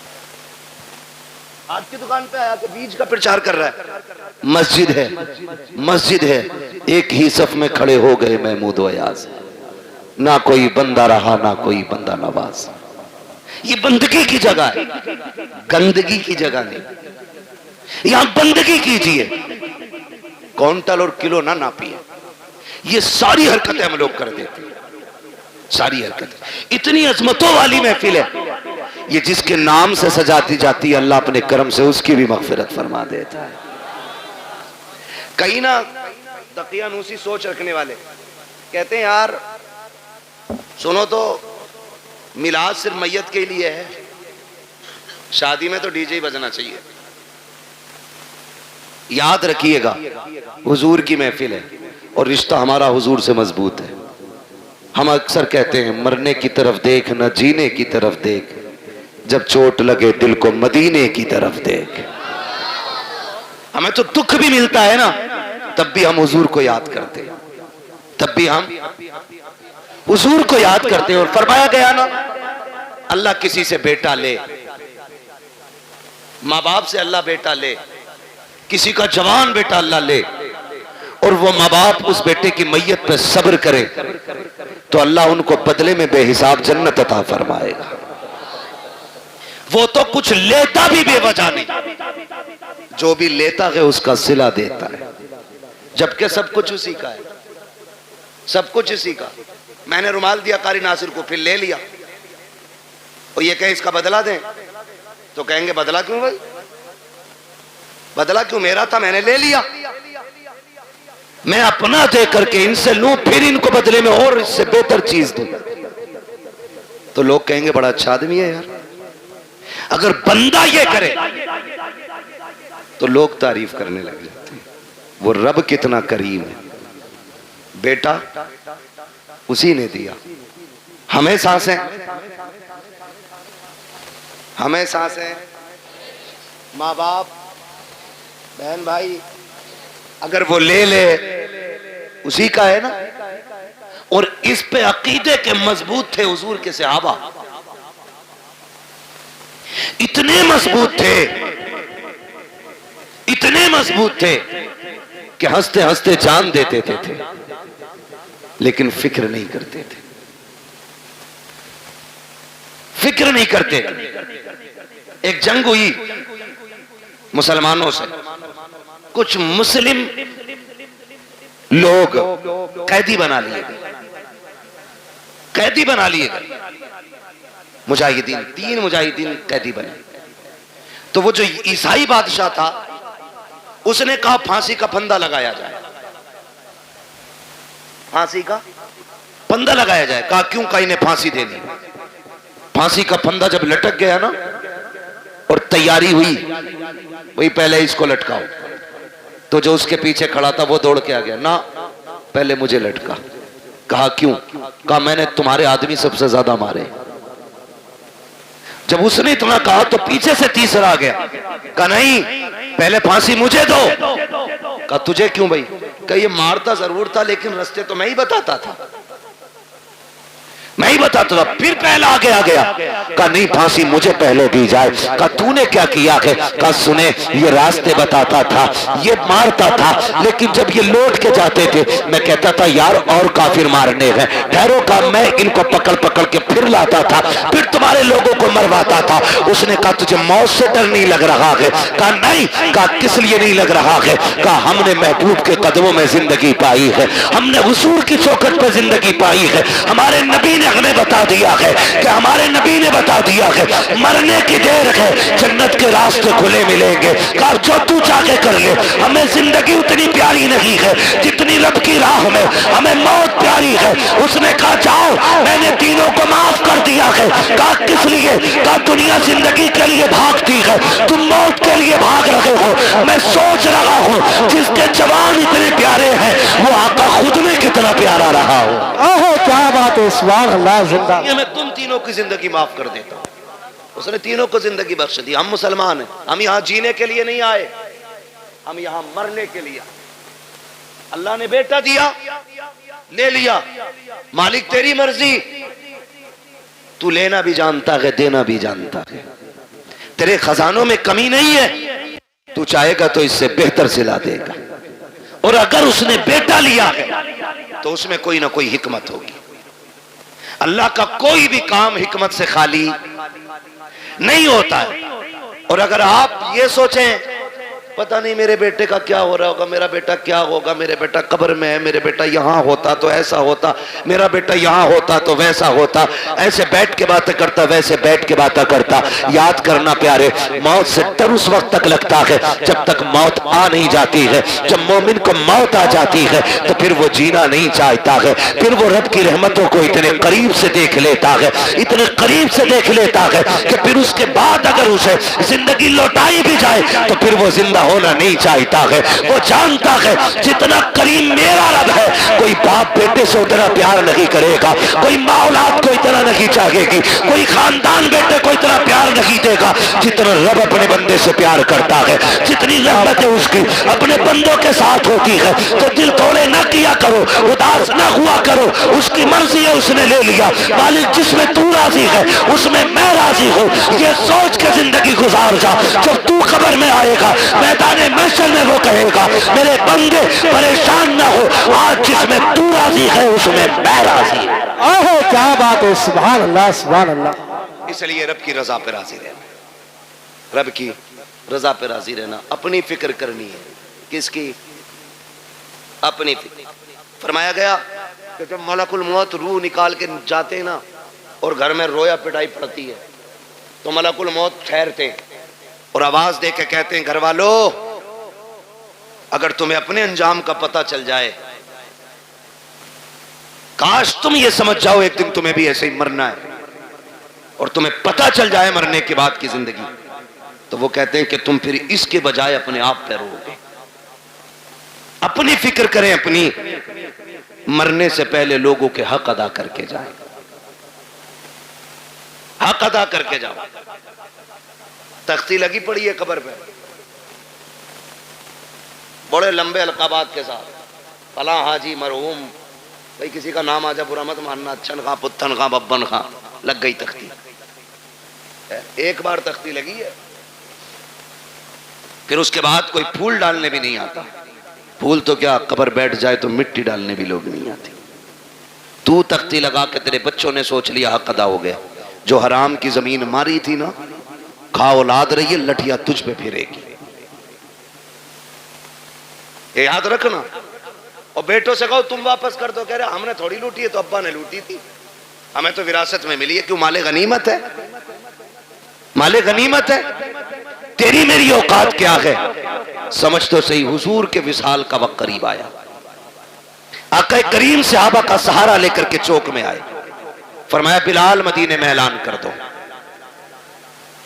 आज की दुकान पे आया कि बीज का प्रचार कर रहा है। मस्जिद है, मस्जिद है, एक ही सफ में खड़े हो गए महमूद व अयाज। ना कोई बंदा रहा ना कोई बंदा नवाज। ये बंदगी की जगह है, गंदगी की जगह नहीं। यहां बंदगी कीजिए, क्विंटल और किलो ना नापिए। ये सारी हरकतें हम लोग कर देते हैं, सारी हरकतें। इतनी अजमतों वाली महफिल है ये, जिसके नाम से सजाती जाती है अल्लाह अपने करम से उसकी भी मगफिरत फरमा देता है। कहीं ना दकियानूसी सोच रखने वाले कहते हैं यार सुनो तो मिलाद सिर्फ मैयत के लिए है, शादी में तो डीजे ही बजना चाहिए। याद रखिएगा हुजूर की महफिल है और रिश्ता हमारा हुजूर से मजबूत है। हम अक्सर कहते हैं मरने की तरफ देख न जीने की तरफ देख, जब चोट लगे दिल को मदीने की तरफ देख। हमें तो दुख भी मिलता है ना, तब भी हम हुजूर को याद करते हैं, तब भी हम हुजूर को याद करते हैं। और फरमाया गया ना अल्लाह किसी से बेटा ले, माँ बाप से अल्लाह बेटा ले, किसी का जवान बेटा अल्लाह ले, और वो माँ बाप उस बेटे की मैयत पे सब्र करे तो अल्लाह उनको बदले में बेहिसाब जन्नत अता फरमाएगा। वो तो कुछ लेता भी बेवजह नहीं, जो भी लेता है उसका सिला देता है, जबकि सब कुछ उसी का है, सब कुछ उसी का। मैंने रुमाल दिया कारी नासिर को, फिर ले लिया, और ये कहे इसका बदला दें तो कहेंगे बदला क्यों भाई, बदला क्यों? मेरा था मैंने ले लिया। मैं अपना दे करके इनसे लूं फिर इनको बदले में और इससे बेहतर चीज दूं, तो लोग कहेंगे बड़ा अच्छा आदमी है यार। अगर बंदा ये करे तो लोग तारीफ करने लग जाते हैं, वो रब कितना करीम है। बेटा उसी ने दिया, हमें सांसें, हमें सांसें, माँ बाप बहन भाई, अगर वो ले ले उसी का है ना। और इस पे अकीदे के मजबूत थे हुजूर के सहाबा, इतने मजबूत थे इतने मजबूत थे कि हंसते हंसते जान देते थे, लेकिन फिक्र नहीं करते थे, फिक्र नहीं करते थे। एक जंग हुई मुसलमानों से, कुछ मुस्लिम लोग कैदी बना लिए गए, कैदी बना लिए गए मुजाहिदीन, 3 मुजाहिदीन कैदी बने। तो वो जो ईसाई बादशाह था उसने कहा फांसी का फंदा लगाया जाए, फांसी का फंदा लगाया जाए। कहा क्यों? कहा इन्हें फांसी देनी। फांसी का फंदा जब लटक गया ना और तैयारी हुई, वही पहले इसको लटकाओ, तो जो उसके पीछे खड़ा था वो दौड़ के आ गया, ना पहले मुझे लटका। कहा क्यों? कहा मैंने तुम्हारे आदमी सबसे ज्यादा मारे। जब उसने इतना कहा तो पीछे से तीसरा आ गया, कहा नहीं पहले फांसी मुझे दो। कहा तुझे क्यों भाई? कहा ये मारता जरूर था लेकिन रास्ते तो मैं ही बताता था, मैं ही बताता था। फिर पहला आगे आ गया, कहा नहीं फांसी मुझे पहले दी जाए। कहा तूने क्या किया है? कहा सुने ये रास्ते बताता था, ये मारता था, लेकिन जब ये लौट के जाते थे मैं कहता था यार और काफिर मारने हैं, ठहरो। का मैं इनको पकड़ पकड़ के फिर लाता था, फिर तुम्हारे लोगों को मरवाता था। उसने कहा तुझे मौत से डर नहीं लग रहा है? कहा नहीं। कहा किस लिए नहीं लग रहा है? कहा हमने महबूब के कदमों में जिंदगी पाई है, हमने हुजूर की चौखट पर जिंदगी पाई है। हमारे नबी ने हमें बता दिया है कि हमारे नबी ने बता दिया है मरने की देर है, जन्नत के रास्ते खुले मिलेंगे। कहा जो तू चाहे कर ले, हमें जिंदगी उतनी प्यारी नहीं है जितनी रब की राह में हमें मौत प्यारी है। उसने कहा जाओ मैंने तीनों को माफ कर दिया है। कहा किस लिए? कहा दुनिया जिंदगी के लिए भागती है, तुम मौत के लिए भाग रहे हो। मैं सोच रहा हूँ जिसके जवान इतने प्यारे हैं वो आका खुद में कितना प्यारा रहा हो। ओहो क्या बात है, सुभान अल्लाह, जिंदा। मैं तुम तीनों की जिंदगी माफ कर देता हूं। उसने तीनों को जिंदगी बख्श दी। हम मुसलमान हैं, हम यहां जीने के लिए नहीं आए, हम यहां मरने के लिए। अल्लाह ने बेटा दिया, ले लिया, मालिक तेरी मर्जी। तू लेना भी जानता है, देना भी जानता है, तेरे खजानों में कमी नहीं है, तू चाहेगा तो इससे बेहतर सिला देगा। और अगर उसने बेटा लिया है तो उसमें कोई ना कोई हिकमत होगी। अल्लाह का कोई भी काम हिकमत से खाली नहीं होता है। और अगर आप ये सोचें पता नहीं मेरे बेटे का क्या हो रहा होगा, मेरा बेटा क्या होगा, मेरे बेटा कब्र में है, मेरे बेटा यहाँ होता तो ऐसा होता, मेरा बेटा यहाँ होता तो वैसा होता, ऐसे बैठ के बातें करता, वैसे बैठ के बातें करता। याद करना प्यारे, मौत से डर उस वक्त तक लगता है जब तक मौत आ नहीं जाती है। जब मोमिन को मौत आ जाती है तो फिर वो जीना नहीं चाहता है, फिर वो रब की रहमतों को इतने करीब से देख लेता है, इतने करीब से देख लेता है कि फिर उसके बाद अगर उसे जिंदगी लौटाई भी जाए तो फिर वो जिंदा होना नहीं चाहता है। वो जानता है जितना करीम मेरा रब है, कोई बाप बेटे से उतना प्यार नहीं करेगा, कोई माँ औलाद को इतना नहीं चाहेगी, कोई खानदान बेटे को इतना प्यार नहीं देगा जितना रब अपने बंदे से प्यार करता है। जितनी रहमतें उसकी अपने बंदों के साथ होती है, तो दिल तोड़े ना किया करो, उदास ना हुआ करो। उसकी मर्जी है, उसने ले लिया। मालिक जिसमें तू राजी है उसमें मैं राजी हूँ, ये सोच के जिंदगी गुजार जा। जब तू कब्र में आएगा मैदाने महशर में वो कहेगा मेरे बंदे परेशान ना हो, आज जिसमें तू राजी है उसमें मैं राजी हूं। ओहो क्या बात है, सुभान अल्लाह, सुभान अल्लाह। इसलिए रब की रजा पे राजी रहना, रब की रजा पे राजी रहना, अपनी फिक्र करनी है। किसकी? अपनी फिक्र। फरमाया गया कि जब मलकुल मौत रूह निकाल के जाते हैं ना और घर में रोया पिटाई पड़ती है तो मलकुल मौत ठहरते हैं और आवाज दे के कहते हैं घर वालों अगर तुम्हें अपने अंजाम का पता चल जाए, काश तुम ये समझ जाओ एक दिन तुम्हें भी ऐसे ही मरना है और तुम्हें पता चल जाए मरने के बाद की जिंदगी, तो वो कहते हैं कि तुम फिर इसके बजाय अपने आप पे रोगे। अपनी फिक्र करें, अपनी मरने से पहले लोगों के हक अदा करके जाए, हक अदा करके जाओ। तख्ती लगी पड़ी है कब्र पे बड़े लंबे अलकाबात के साथ, फला हाजी मरहूम, भाई किसी का नाम आजा बुरा मत मानना, अच्छन खां पुत्तन खां बब्बन खां, लग गई तख्ती। एक बार तख्ती लगी है फिर उसके बाद कोई फूल डालने भी नहीं आता। फूल तो क्या, कब्र बैठ जाए तो मिट्टी डालने भी लोग नहीं आते। तू तख्ती लगा के तेरे बच्चों ने सोच लिया हक अदा हो गया। जो हराम की जमीन मारी थी ना, खा औलाद रही है, लठिया तुझ पे फिरेगी। ये याद रखना। और बेटों से कहो तुम वापस कर दो, कह रहे हमने थोड़ी लूटी है, तो अब्बा ने लूटी थी, हमें तो विरासत में मिली है। क्यों? माले गनीमत है, माले गनीमत है। तेरी मेरी औकात क्या है? समझ तो सही। हुजूर के विसाल का वक्त करीब आया। आका करीम सहाबा का सहारा लेकर के चौक में आए। फरमाया बिलाल मदीने में ऐलान कर दो,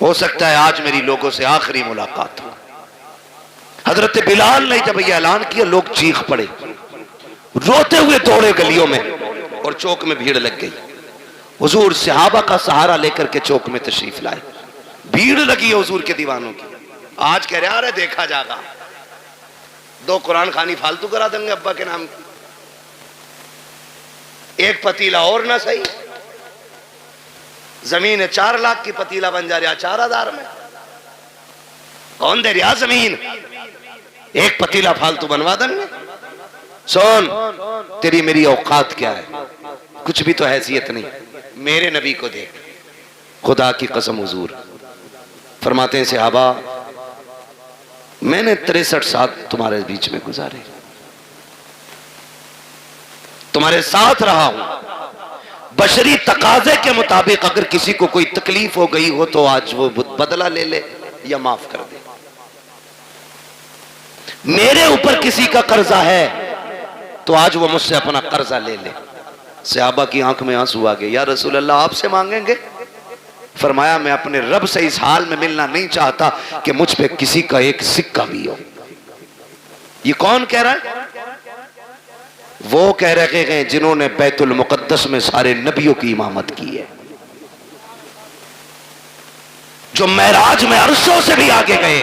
हो सकता है आज मेरी लोगों से आखिरी मुलाकात हो। हजरत बिलाल ने जब यह ऐलान किया, लोग चीख पड़े, रोते हुए दौड़े गलियों में और चौक में भीड़ लग गई। हुजूर सहाबा का सहारा लेकर के चौक में तशरीफ लाए। भीड़ लगी है हुजूर के दीवानों की। आज कह रहे अरे देखा जाएगा, 2 कुरान खानी फालतू करा देंगे अब्बा के नाम की, एक पतीला और ना सही, जमीन 4 लाख की पतीला बन जा रहा 4000 में। कौन दे रहा जमीन? एक पतीला फालतू बनवा देंगे। सुन, तेरी मेरी औकात क्या है? कुछ भी तो हैसियत नहीं। मेरे नबी को देख, खुदा की कसम हुजूर फरमाते हैं सहाबा, मैंने 63 साल तुम्हारे बीच में गुजारे, तुम्हारे साथ रहा हूं। बशरी तकाजे के मुताबिक अगर किसी को कोई तकलीफ हो गई हो तो आज वो बदला ले ले या माफ कर दे। मेरे ऊपर किसी का कर्जा है तो आज वो मुझसे अपना कर्जा ले ले। सहाबा की आंख में आंसू आ गए। या रसूल अल्लाह, आपसे मांगेंगे? फरमाया मैं अपने रब से इस हाल में मिलना नहीं चाहता कि मुझ पे किसी का एक सिक्का भी हो। ये कौन कह रहा है? वो कह रहे हैं जिन्होंने बैतुल मुकद्दस में सारे नबियों की इमामत की है, जो महराज में अरशों से भी आगे गए।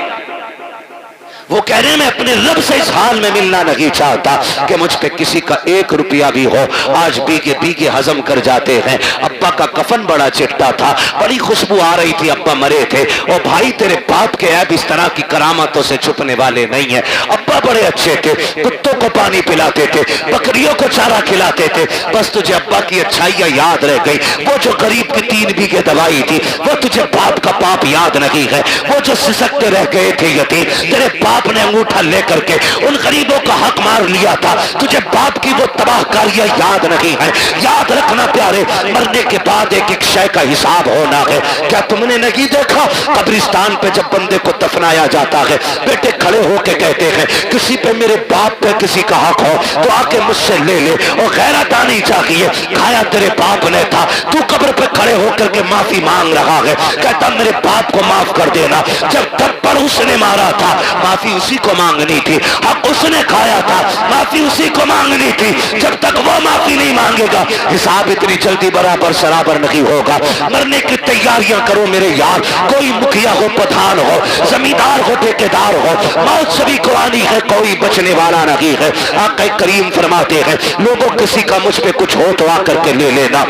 वो कह रहे हैं मैं अपने रब से इस हाल में मिलना नहीं चाहता कि मुझ पे किसी का 1 रुपया भी हो। आज बीगे बीगे हजम कर जाते हैं। अब्बा का कफन बड़ा चिट्टा था, बड़ी खुशबू आ रही थी, अब्बा मरे थे। और भाई तेरे बाप के ऐब इस तरह की करामतों से छुपने वाले नहीं है। अब्बा बड़े अच्छे थे, कुत्तों को पानी पिलाते थे, बकरियों को चारा खिलाते थे। बस तुझे अब्बा की अच्छाइयां याद रह गई। वो जो गरीब की 3 बीघे दवाई थी, वो तुझे बाप का पाप याद नहीं है। वो जो सिसकते रह गए थे यतीम, तेरे बाप ने अंगूठा लेकर के उन गरीबों का हक मार लिया था। तुझे बाप की वो तबाहकारियां याद नहीं है। याद रखना प्यारे, मरने के बाद एक एक शय का हिसाब होना है। क्या तुमने नहीं देखा कब्रिस्तान पे जब बंदे को दफनाया जाता है, बेटे खड़े होके कहते हैं किसी पे मेरे बाप पे किसी का हक हो तो आके मुझसे ले ले। और गैरत आनी चाहिए, खाया तेरे बाप ने था, तू कब्र पे खड़े होकर के माफी मांग रहा है। कहता मेरे बाप को माफ कर देना। जब थप्पड़ उसने मारा था, माफी उसी को मांगनी थी। हक उसने खाया था, माफी उसी को मांगनी थी। जब तक वो माफी नहीं मांगेगा, हिसाब इतनी जल्दी बराबर सराबर नहीं होगा। मरने की तैयारियां करो मेरे यार। कोई मुखिया हो, प्रधान हो, जमींदार हो, ठेकेदार हो, मौत सभी को आनी है, कोई बचने वाला नहीं है। आका करीम फरमाते हैं लोगों किसी का मुझ पे कुछ हो तो आकर के ले लेना।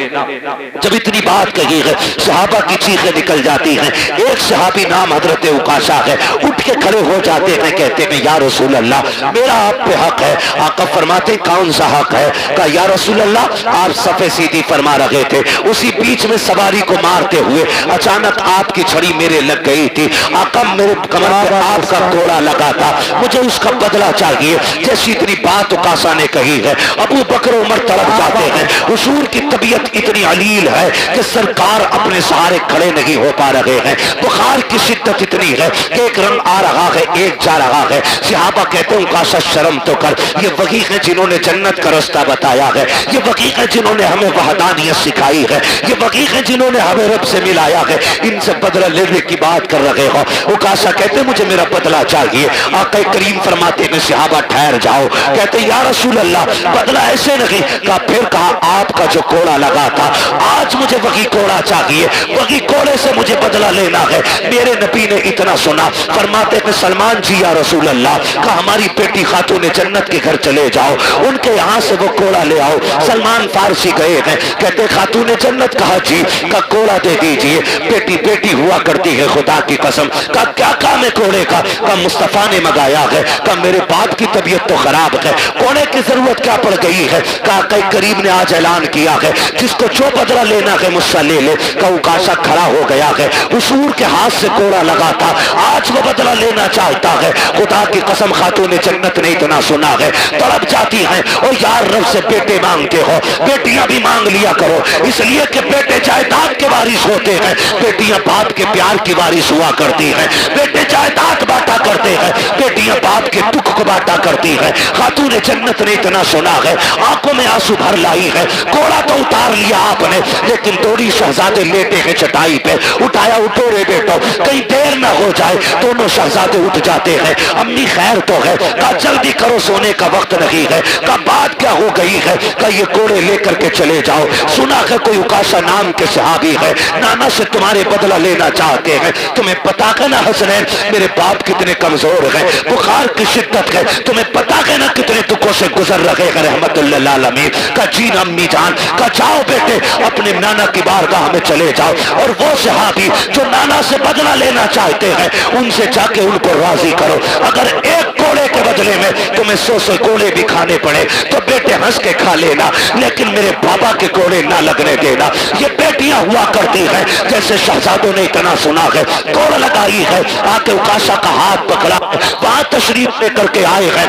जब इतनी बात कही है, सहाबा की चीखें निकल जाती हैं। एक सहाबी नाम हजरत उकाशा है, उठ के खड़े हो जाते हैं, कहते हैं या रसूल अल्लाह मेरा आप पे हक है। आका फरमाते कौन सा हक है? कहा या रसूल अल्लाह आप सफे सीधी फरमा रहे थे, उसी बीच में सवारी को मारते हुए अचानक आपकी छड़ी मेरे लग गई थी। आका मेरे कमर पे आपका घोड़ा लगा था, मुझे उसका बदला चाहिए। जैसी इतनी बात उकासा ने कही है, अबू बकर उमर तड़प जाते हैं। हुजूर की तबीयत इतनी अलील है कि सरकार अपने सहारे खड़े नहीं हो पा रहे हैं। बुखार की शिद्दत इतनी है, एक रंग आ रहा है, एक जा रहा है। सहाबा कहते हैं उकाशा शर्म तो कर, ये वही है जिन्होंने जन्नत का रास्ता बताया है, ये वही है जिन्होंने हमें वहदानियत सिखाई है, ये वही है जिन्होंने हमें रब से मिलाया है। इनसे बदला लेने की बात कर रहे हो। उकाशा कहते हैं मुझे मेरा बदला चाहिए। आका करीम फरमाते हैं सहाबा ठहर जाओ। कहते या रसूल अल्लाह बदला ऐसे नहीं। कहा फिर कहा आपका जो कोड़ा लगा था, आज मुझे वही कोड़ा चाहिए, वही कोड़े से मुझे बदला लेना है। मेरे नबी ने इतना सुना, फरमा फरमाते हैं सलमान जी या रसूल अल्लाह का हमारी बेटी खातून जन्नत के घर चले जाओ, उनके यहाँ से वो कोड़ा ले आओ। सलमान फारसी गए हैं, कहते खातून जन्नत कहा जी का कोड़ा दे दीजिए। बेटी बेटी हुआ करती है खुदा की कसम। का क्या काम है कोड़े का मुस्तफा ने मंगाया है। का मेरे बाप की तबीयत तो खराब है, कोड़े की जरूरत क्या पड़ गई है। का कई करीब ने आज ऐलान किया है जिसको जो बदला लेना है मुझसे ले ले। का उकाशा खड़ा हो गया है, उसूर के हाथ से कोड़ा लगा था, आज वो बदला लेना चाहता है। खुदा की कसम खातून जन्नत ने इतना सुना है, तड़प जाती हैं और यार रब से बेटे मांगते हो, बेटियां भी मांग लिया करो, इसलिए कि बेटे जायदाद के वारिस होते हैं, बेटियां बाप के प्यार की वारिस हुआ करती हैं। बेटे जायदाद बांटा करते हैं, बेटियां बाप के दुख को बांटा करती हैं। खातून जन्नत ने इतना सुना है, आंखों में आंसू भर लाई है। कोड़ा तो उतार लिया आपने, लेकिन थोड़ी शहजादे लेटे हैं चटाई पे, उठाया उठो रे बेटो, कहीं देर ना हो जाए। दोनों शहजादे उठ जाते हैं, अम्मी खैर तो है। का जल्दी करो सोने का वक्त नहीं है। का बात क्या हो गई है। का ये कोड़े लेकर के चले जाओ, सुना है कोई उकाशा नाम के सहाबी है, नाना से तुम्हारे बदला लेना चाहते हैं। तुम्हें पता है ना हसनैन मेरे बाप कितने कमजोर है, बुखार की शिद्दत है, तुम्हें पता है ना कितने दुखों से गुजर रहे हैं रहमतुल्लिल आलमीन। का जी अम्मी जान का जाओ बेटे अपने नाना की बारगाह में चले जाओ, और वो सहाबी जो नाना से बदला लेना चाहते हैं उनसे जाके उनको राजी करो। अगर एक कोड़े के बदले में तुम्हें 100 कोड़े भी खाने पड़े तो बेटे हंस के खा लेना, लेकिन मेरे बाबा के कोड़े ना लगने देना। ये बेटियां हुआ करती हैं, जैसे शहजादों ने इतना सुना है, कोड़ लगाई है, आके उकाशा का हाथ पकड़ा, वहां तशरीफ लेकर के आए हैं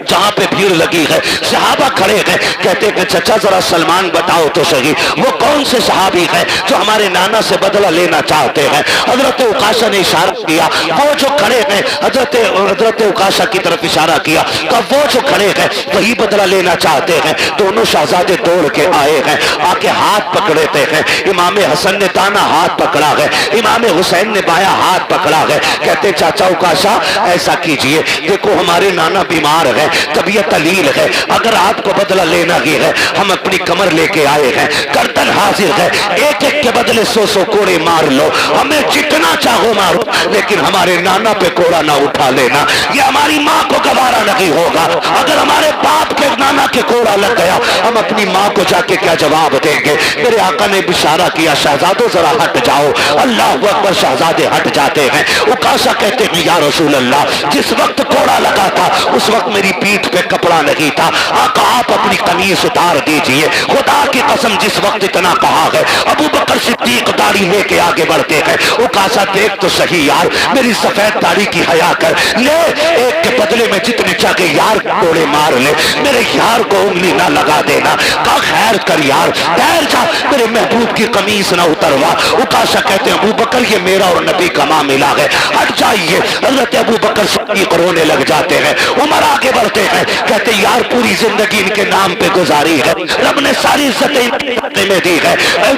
जहां पे भीड़ लगी है। सहाबा खड़े हैं, कहते हैं चचा जरा सलमान बताओ तो सही वो कौन से सहाबी है जो हमारे नाना से बदला लेना चाहते हैं। हजरत उकाशा ने इशारा किया, वो जो खड़े हैं, हजरत उकाशा की तरफ इशारा किया, कब वो जो खड़े हैं वही बदला लेना चाहते हैं। दोनों शहजादे दौड़ के आए हैं, आके हाथ पकड़ते हैं। इमाम हसन ने दाना हाथ पकड़ा है, इमाम हुसैन ने बाया हाथ पकड़ा है। कहते चाचा उकाशा ऐसा कीजिए, देखो हमारे नाना बीमार है, तबीयत अलील है, अगर आपको बदला लेना ही है हम अपनी कमर लेके आए हैं, गर्दन हाजिर है, एक एक के बदले 100 कोड़े मार लो, हमें जितना चाहो मारो, लेकिन हमारे नाना पे कोड़ा ना उठा लेना, ये हमारी माँ को गवारा नहीं होगा। अगर हमारे बाप के नाना के कोड़ा लग गया हम अपनी माँ को जाके क्या जवाब देंगे। मेरे आका ने इशारा किया शहजादों जरा हट जाओ, अल्लाह अकबर। शहजादे हट जाते हैं। उकाशा कहते हैं या रसूल अल्लाह जिस वक्त कोड़ा लगा था उस वक्त मेरी पीठ पे कपड़ा नहीं था, आका आप अपनी कमीज उतार दीजिए। खुदा की कसम जिस वक्त इतना कहा है अबू बकर सिद्दीक दाढ़ी लेके आगे बढ़ते हैं। उकाशा देख तो सही यार मेरी सफेद दाढ़ी की हया कर ले, एक के बदले में जितने चाहे यार कोड़े मार ले, मेरे यार को उंगली ना लगा देना। का खैर कर यार ठहर जा, मेरे महबूब की कमीज ना उतरवा। उकाशा कहते हैं अबू बकर ये मेरा और नबी का मामला है, हट जाइए। हजरत अबू बकर सिद्दीक रोने लग जाते हैं। उमर आगे बढ़ते हैं, कहते यार पूरी जिंदगी इनके नाम पे गुजारी है, रब ने सारी इज्जतें में दी है,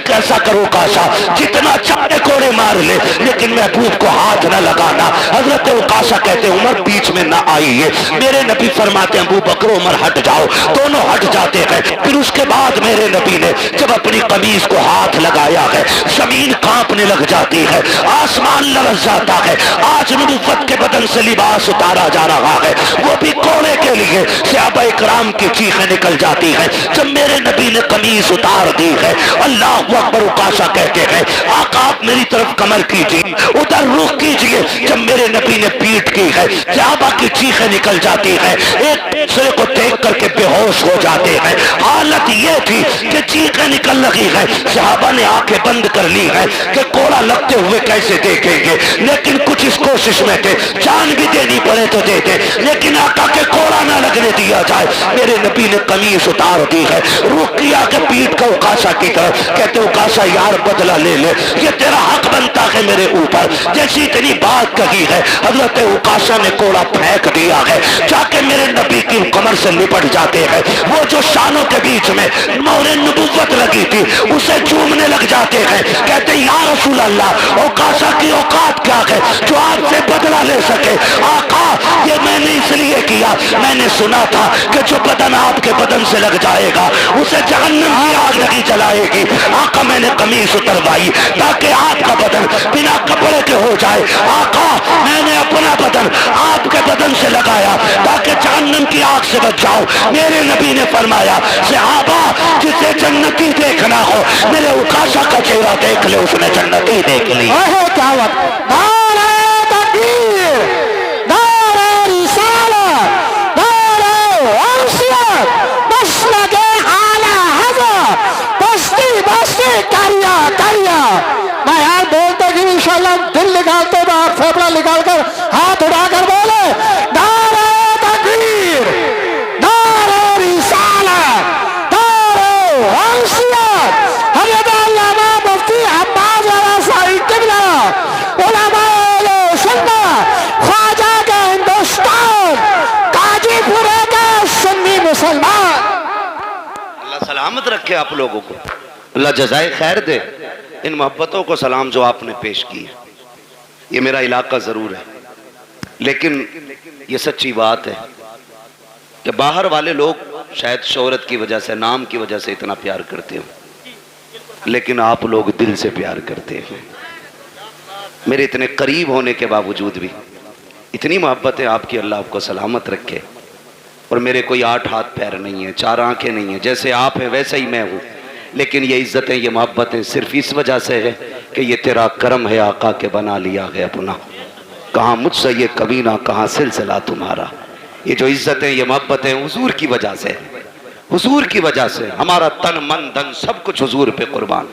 कैसा करो काशा जितना चाहे कोड़े मार ले लेकिन महबूब को हाथ न लगाना। हजरत उकाशा कहते उमर बीच में ना आइए। मेरे नबी फरमाते अबू बकर उमर हट जाओ, दोनों हट जाते हैं। फिर उसके बाद मेरे नबी ने जब अपनी कमीज को हाथ लगाया है जमीन कांपने लग जाती है, आसमान लरस जाता है। आज नबूवत के बदन से लिबास उतारा जा रहा है, वो भी कोड़े के लिए। सहाबा इकराम की चीखें निकल जाती है जब मेरे नबी ने कमीज उतार दी है। अल्लाह अकबर। उकाशा कहते हैं आका आप मेरी तरफ कमर कीजिए, उधर रुख कीजिए। जब मेरे नबी ने पीठ की है सहाबा की चीखें निकल जाती है, एक दूसरे को देख करके बेहोश हो जाते हैं। हालत ये थी कि चीखें निकल रही है, सहाबा ने आंखें बंद कर ली है कि कोड़ा लगते हुए कैसे देखेंगे, लेकिन कुछ इस कोशिश में थे जान भी देनी पड़े तो दे दे, लेकिन आका के कोड़ा ना लगने दिया जाए। मेरे नबी ने कमीज उतार दी है, रुक किया के पीठ का उकाशा की तरफ। कहते उकाशा यार बदला ले ले, ये तेरा हक बनता है मेरे ऊपर। जैसी इतनी बात कही है हजरत उकाशा ने कोड़ा फेंक दिया है, जाके मेरे नबी की कमर से लिपट जाते हैं। वो जो शानों के बीच में मोहरे नबूवत लगी थी उसे चूमने लग जाते हैं। कहते या रसूल अल्लाह उकाशा की औकात क्या है जो आपसे बदला ले सके। आका ये मैंने इसलिए किया, मैंने सुना था कि जो बदन आपके बदन से लग जाएगा उसे जहन्नम की आग नहीं जलाएगी। आका मैंने कमीज उतरवाई ताकि आपका बदन बिना कपड़े के हो जाए। आका, मैंने अपना बदन आपके बदन से लगाया ताकि जहन्नम की आग से बच जाओ। मेरे नबी ने फरमाया, सहाबा जिसे जन्नती देखना हो मेरे उकाशा का चेहरा देख ले, उसने जन्नती देख ली। क्या वक्त, नारे तकबीर, नारे रिसालत, नारे वंशियत, मसलके आला हज़रत, बस्ती बस्ती करिया करिया। मैं यार बोलते कि इंशाल्लाह दिल निकालते बाहर फेफड़ा निकाल कर हाथ उठाकर बोले, नारे तकबीर, नारे रिसालत, नारे वंशियत। हज़रत अल्लामा मुफ्ती अब्बास वाला साहिब किबला, उलमाए सुन्नत, ख्वाजा के हिंदुस्तान, काजीपुरे के सुन्नी मुसलमान। अल्लाह सलामत रखे आप लोगों को, अल्लाह जज़ाए खैर दे। इन मोहब्बतों को सलाम जो आपने पेश की है, ये मेरा इलाका ज़रूर है, लेकिन ये सच्ची बात है कि बाहर वाले लोग शायद शोहरत की वजह से, नाम की वजह से इतना प्यार करते हो, लेकिन आप लोग दिल से प्यार करते हैं। मेरे इतने करीब होने के बावजूद भी इतनी मोहब्बत है आपकी, अल्लाह आपको सलामत रखे। और मेरे कोई 8 हाथ पैर नहीं है, 4 आंखें नहीं है, जैसे आप हैं वैसे ही मैं हूँ, लेकिन ये इज्जतें, ये मोहब्बतें सिर्फ इस वजह से है कि ये तेरा करम है आका के बना लिया है अपना। कहाँ मुझसे ये कमीना, कहाँ सिलसिला तुम्हारा। ये जो इज्जतें, ये मोहब्बतें हुजूर की वजह से, हुजूर की वजह से। हमारा तन मन धन सब कुछ हुजूर पे कुर्बान,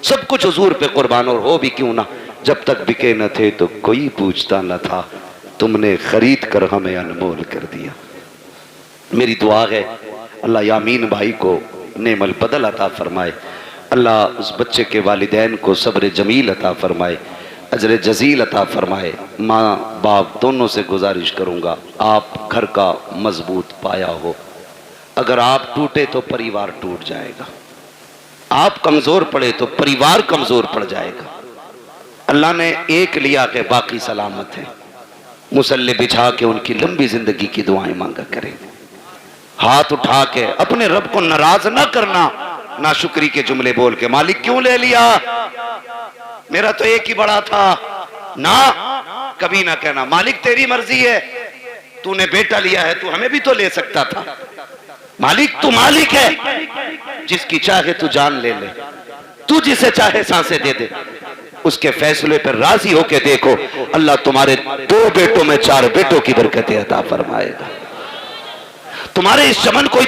सब कुछ हुजूर पे कुर्बान। और हो भी क्यों ना, जब तक बिके न थे तो कोई पूछता न था, तुमने खरीद कर हमें अनमोल कर दिया। मेरी दुआ है अल्लाह यामीन भाई को नेमल बदल अता फरमाए, अल्लाह उस बच्चे के वालिदैन को सब्र जमील अता फरमाए, अजर जजील अता फरमाए। माँ बाप दोनों से गुजारिश करूँगा, आप घर का मजबूत पाया हो, अगर आप टूटे तो परिवार टूट जाएगा, आप कमज़ोर पड़े तो परिवार कमज़ोर पड़ जाएगा। अल्लाह ने एक लिया के बाकी सलामत है, मुसल्ले बिछा के उनकी लंबी जिंदगी की दुआएं मांगा करें। हाथ उठा के अपने रब को नाराज ना करना, ना शुक्री के जुमले बोल के मालिक क्यों ले लिया, मेरा तो एक ही बड़ा था ना, कभी ना कहना मालिक तेरी मर्जी है, तूने बेटा लिया है, तू हमें भी तो ले सकता था। मालिक तू मालिक है, जिसकी चाहे तू जान ले ले, तू जिसे चाहे सांसें दे दे, उसके फैसले पर राजी होके देखो, अल्लाह तुम्हारे 2 बेटों में 4 बेटों की बरकतें अता फरमाएगा। तुम्हारे इस चमन को